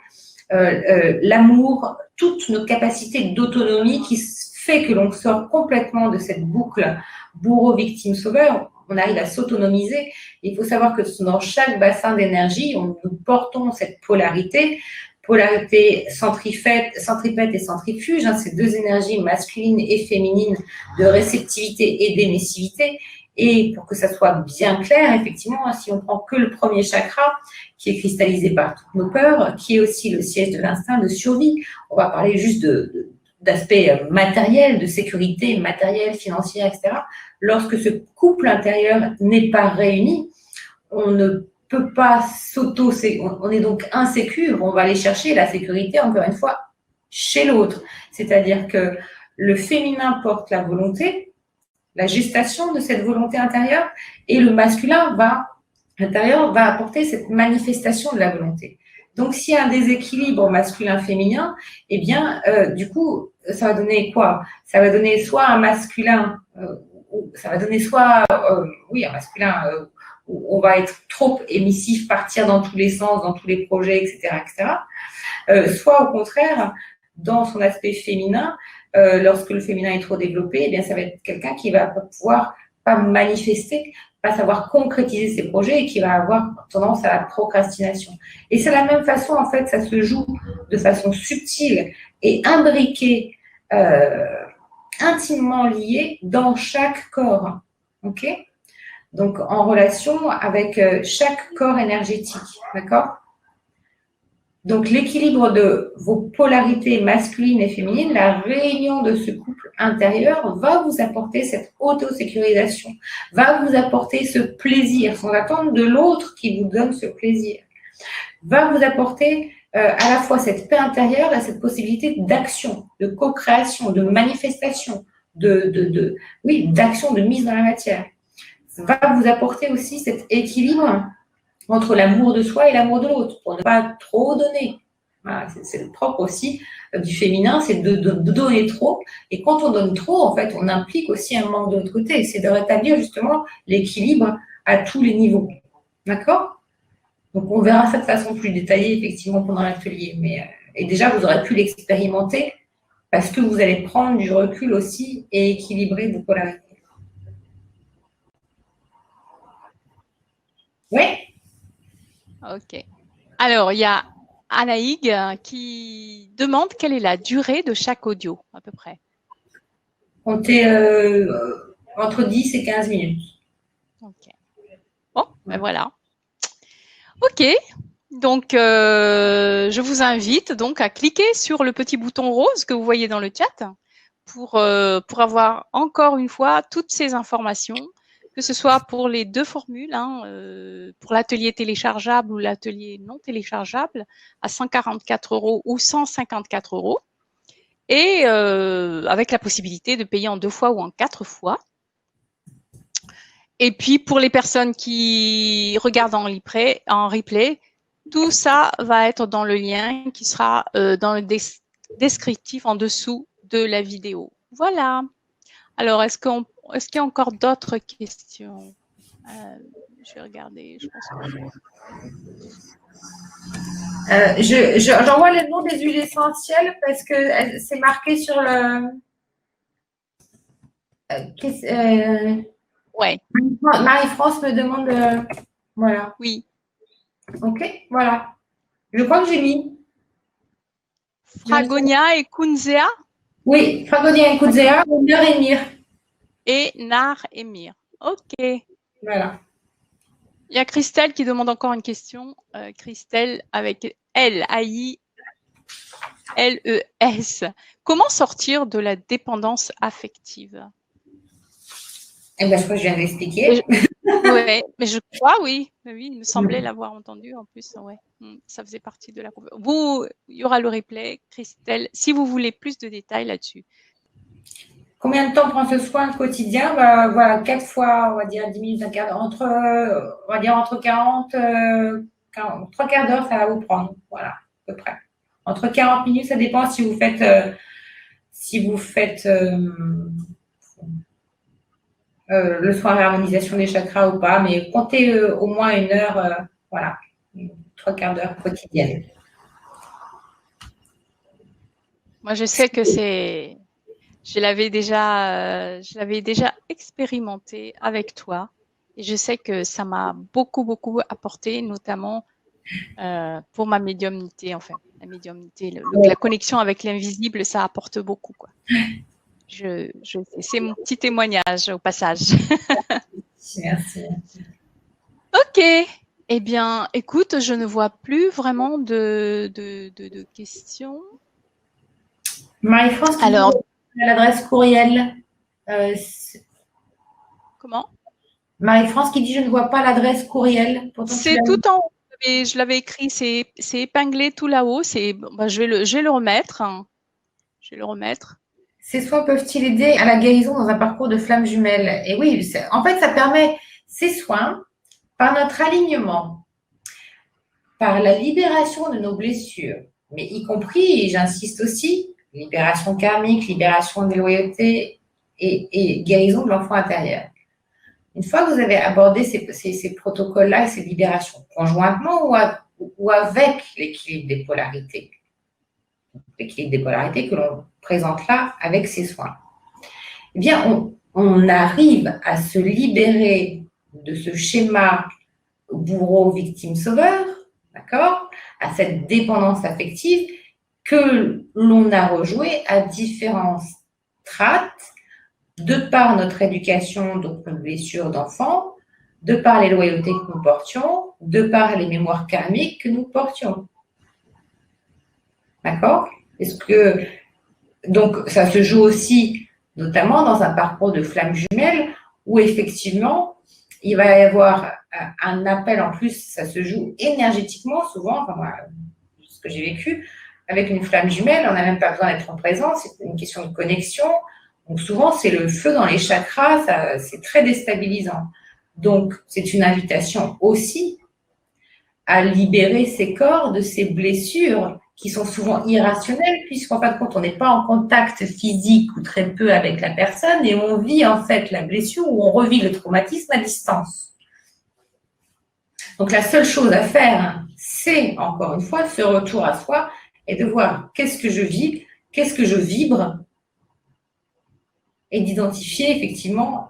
l'amour, toutes nos capacités d'autonomie qui fait que l'on sort complètement de cette boucle bourreau-victime-sauveur. On arrive à s'autonomiser. Il faut savoir que dans chaque bassin d'énergie, nous portons cette polarité centripète et centrifuge, hein, ces deux énergies masculines et féminines de réceptivité et d'émissivité. Et pour que ça soit bien clair, effectivement, si on prend que le premier chakra, qui est cristallisé par toutes nos peurs, qui est aussi le siège de l'instinct de survie, on va parler juste d'aspect matériel, de sécurité matérielle, financière, etc. Lorsque ce couple intérieur n'est pas réuni, on ne peut pas on est donc insécure, on va aller chercher la sécurité, encore une fois, chez l'autre. C'est-à-dire que le féminin porte la volonté, la gestation de cette volonté intérieure, et le masculin intérieur va apporter cette manifestation de la volonté. Donc, s'il y a un déséquilibre masculin-féminin, eh bien, du coup, ça va donner quoi? Ça va donner soit un masculin, un masculin où on va être trop émissif, partir dans tous les sens, dans tous les projets, etc., etc. Soit au contraire, dans son aspect féminin, lorsque le féminin est trop développé, eh bien, ça va être quelqu'un qui va pouvoir pas manifester, pas savoir concrétiser ses projets et qui va avoir tendance à la procrastination. Et c'est la même façon, en fait, ça se joue de façon subtile et imbriquée, intimement liée dans chaque corps. OK ? Donc, en relation avec chaque corps énergétique. D'accord ? Donc, l'équilibre de vos polarités masculines et féminines, la réunion de ce couple intérieur va vous apporter cette autosécurisation, va vous apporter ce plaisir, sans attendre de l'autre qui vous donne ce plaisir, va vous apporter à la fois cette paix intérieure et cette possibilité d'action, de co-création, de manifestation, d'action, de mise dans la matière. Va vous apporter aussi cet équilibre entre l'amour de soi et l'amour de l'autre, pour ne pas trop donner, Voilà, c'est le propre aussi du féminin, c'est de donner trop. Et quand on donne trop, en fait, on implique aussi un manque de l'autre côté. C'est de rétablir justement l'équilibre à tous les niveaux. D'accord? Donc, on verra ça de façon plus détaillée, effectivement, pendant l'atelier. Et déjà, vous aurez pu l'expérimenter parce que vous allez prendre du recul aussi et équilibrer vos polarités. Oui? Ok. Alors, il y a Anaïg qui demande quelle est la durée de chaque audio, à peu près. Comptez entre 10 et 15 minutes. Ok. Bon, ben voilà. Ok. Donc, je vous invite donc à cliquer sur le petit bouton rose que vous voyez dans le chat pour avoir encore une fois toutes ces informations, que ce soit pour les deux formules, pour l'atelier téléchargeable ou l'atelier non téléchargeable à 144 € ou 154 €, et avec la possibilité de payer en 2 fois ou en 4 fois. Et puis pour les personnes qui regardent en replay, tout ça va être dans le lien qui sera dans le descriptif en dessous de la vidéo. Voilà. Alors, est-ce qu'il y a encore d'autres questions? Je vais regarder. Je pense que j'envoie les noms des huiles essentielles parce que c'est marqué sur le. ouais. Marie-France me demande. Voilà. Oui. Ok, voilà. Je crois que j'ai mis. Fragonia et Kunzea. Oui, Fragonia et Kunzea, Nar et Mir. Et Nar et Mir. Ok. Voilà. Il y a Christelle qui demande encore une question. Christelle avec L, A-I, L-E-S. Comment sortir de la dépendance affective? Eh bien, je crois que je viens d'expliquer. Oui, mais je crois, oui. Oui, il me semblait l'avoir entendu en plus. Ouais. Ça faisait partie de la conversation. Il y aura le replay, Christelle, si vous voulez plus de détails là-dessus. Combien de temps prend ce soin quotidien? Bah, voilà, 4 fois, on va dire 10 minutes, un quart d'heure, entre 40, 3 quarts d'heure, ça va vous prendre. Voilà, à peu près. Entre 40 minutes, ça dépend si vous faites le soin réharmonisation des chakras ou pas, mais comptez au moins 1 heure, voilà, 3 quarts d'heure quotidienne. Moi, je sais que je l'avais déjà expérimenté avec toi, et je sais que ça m'a beaucoup, beaucoup apporté, notamment pour ma médiumnité, enfin, la médiumnité, la connexion avec l'invisible, ça apporte beaucoup, quoi. C'est mon petit témoignage au passage. Merci. Ok. Eh bien, écoute, je ne vois plus vraiment de questions. Marie-France, alors, l'adresse courriel. Comment? Marie-France qui dit je ne vois pas l'adresse courriel. C'est tout en haut. Je l'avais écrit, c'est épinglé tout là-haut. Je vais le remettre. Je vais le remettre. Ces soins peuvent-ils aider à la guérison dans un parcours de flamme jumelle? Et oui, en fait, ça permet ces soins par notre alignement, par la libération de nos blessures, mais y compris, et j'insiste aussi, libération karmique, libération des loyautés et guérison de l'enfant intérieur. Une fois que vous avez abordé ces protocoles-là et ces libérations, conjointement ou avec l'équilibre des polarités, que l'on présente là avec ces soins, eh bien, on arrive à se libérer de ce schéma bourreau, victime, sauveur, d'accord, à cette dépendance affective que l'on a rejouée à différents strates de par notre éducation, donc nos blessures d'enfant, de par les loyautés que nous portions, de par les mémoires karmiques que nous portions. D'accord? Donc, ça se joue aussi, notamment dans un parcours de flamme jumelle, où effectivement, il va y avoir un appel en plus, ça se joue énergétiquement, souvent, enfin, moi, ce que j'ai vécu, avec une flamme jumelle, on n'a même pas besoin d'être en présence, c'est une question de connexion. Donc, souvent, c'est le feu dans les chakras, c'est très déstabilisant. Donc, c'est une invitation aussi à libérer ces corps de ces blessures qui sont souvent irrationnelles, puisqu'en fin de compte, on n'est pas en contact physique ou très peu avec la personne et on vit en fait la blessure ou on revit le traumatisme à distance. Donc, la seule chose à faire, c'est, encore une fois, ce retour à soi et de voir qu'est-ce que je vis, qu'est-ce que je vibre et d'identifier effectivement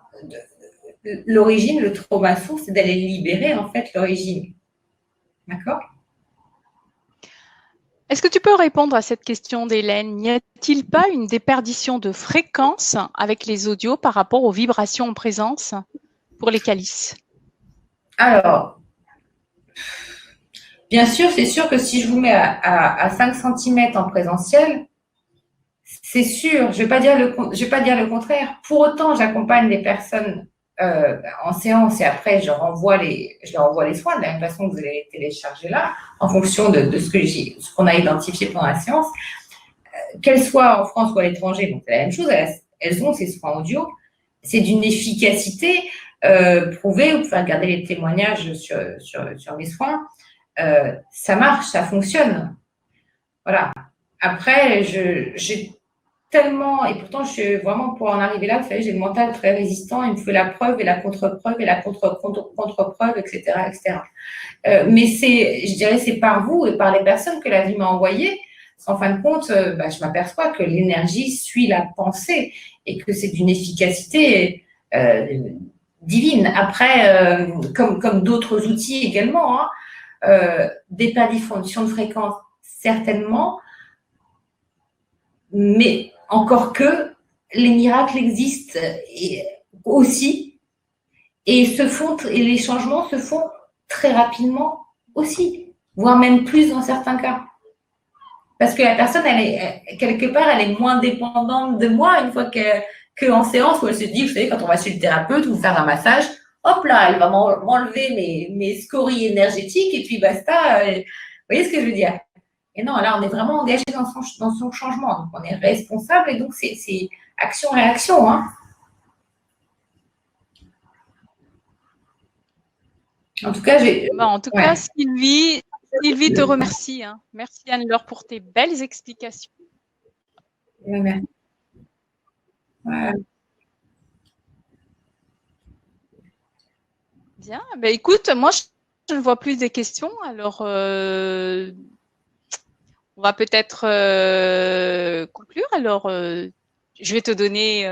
l'origine, le trauma source, c'est d'aller libérer en fait l'origine. D'accord ? Est-ce que tu peux répondre à cette question d'Hélène? N'y a-t-il pas une déperdition de fréquence avec les audios par rapport aux vibrations en présence pour les calices? Alors, bien sûr, c'est sûr que si je vous mets à 5 cm en présentiel, c'est sûr, je ne vais pas dire le contraire. Pour autant, j'accompagne des personnes en séance et après, je leur envoie les soins de la même façon que vous allez télécharger là, en fonction de ce qu'on a identifié pendant la séance. Qu'elles soient en France ou à l'étranger, donc c'est la même chose, elles ont ces soins audio. C'est d'une efficacité prouvée. Vous pouvez regarder les témoignages sur mes soins. Ça marche, ça fonctionne. Voilà. Après, j'ai tellement, et pourtant, je suis vraiment pour en arriver là, vous savez, j'ai le mental très résistant, il me faut la preuve et la contre-preuve et la contre-preuve, etc., etc. Mais je dirais, c'est par vous et par les personnes que la vie m'a envoyé. En fin de compte, je m'aperçois que l'énergie suit la pensée et que c'est d'une efficacité divine. Après, comme d'autres outils également, déperdition de fréquence, certainement, mais encore que les miracles existent aussi et les changements se font très rapidement aussi, voire même plus dans certains cas. Parce que la personne, quelque part, elle est moins dépendante de moi une fois qu'en séance où elle se dit, vous savez, quand on va chez le thérapeute ou faire un massage, hop là, elle va m'enlever mes scories énergétiques et puis basta. Vous voyez ce que je veux dire? Et non, là, on est vraiment engagé dans son changement. Donc, on est responsable et donc, c'est action-réaction. Hein. En tout cas, Sylvie te remercie. Hein. Merci Anne-Laure pour tes belles explications. Merci. Voilà. Bien. Ben, écoute, moi, je ne vois plus des questions. Alors, on va peut-être conclure. Alors, je vais te donner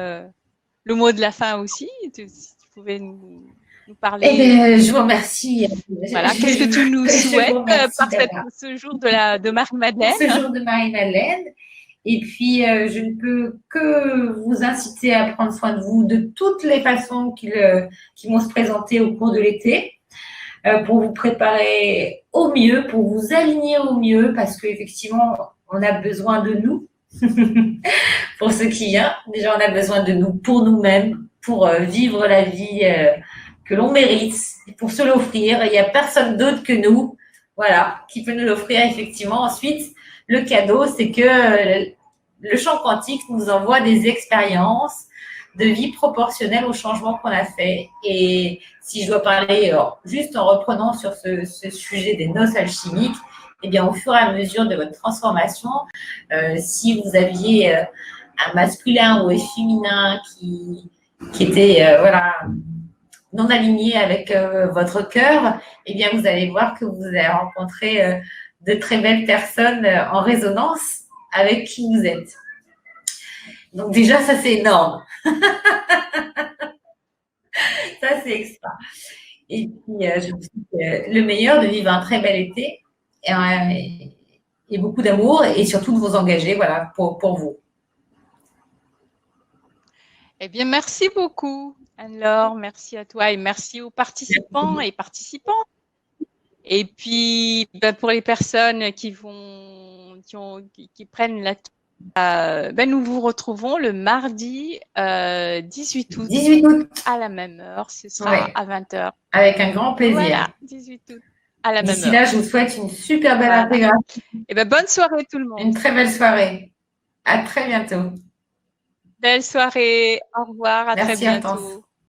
le mot de la fin aussi. Si tu pouvais nous parler. Eh bien, je vous remercie. Voilà, qu'est-ce que tu nous souhaites par ce jour de Marie-Madeleine? Ce jour de Marie-Madeleine. Et puis, je ne peux que vous inciter à prendre soin de vous de toutes les façons qui vont se présenter au cours de l'été, pour vous préparer au mieux, pour vous aligner au mieux, parce qu'effectivement, on a besoin de nous. Pour ce qui vient, déjà, on a besoin de nous pour nous-mêmes, pour vivre la vie que l'on mérite, pour se l'offrir. Il n'y a personne d'autre que nous, voilà, qui peut nous l'offrir effectivement. Ensuite, le cadeau, c'est que le champ quantique nous envoie des expériences de vie proportionnelles au changement qu'on a fait. Et si je dois parler juste en reprenant sur ce sujet des noces alchimiques, eh bien, au fur et à mesure de votre transformation, si vous aviez un masculin ou un féminin qui était non aligné avec votre cœur, eh bien, vous allez voir que vous allez rencontrer de très belles personnes en résonance avec qui vous êtes. Donc déjà, ça, c'est énorme. Ça, c'est extra. Et puis, je vous souhaite le meilleur, de vivre un très bel été et beaucoup d'amour et surtout de vous engager, voilà, pour vous. Eh bien, merci beaucoup, Anne-Laure. Merci à toi et merci aux participants et participantes. Et puis, pour les personnes qui prennent la nous vous retrouvons le mardi 18 août. 18 août. À la même heure. Ce sera à 20h. Avec un grand plaisir. Voilà, 18 août. À la même heure. D'ici là, je vous souhaite une super belle intégration. Et bonne soirée tout le monde. Une très belle soirée. À très bientôt. Belle soirée. Au revoir. À très bientôt.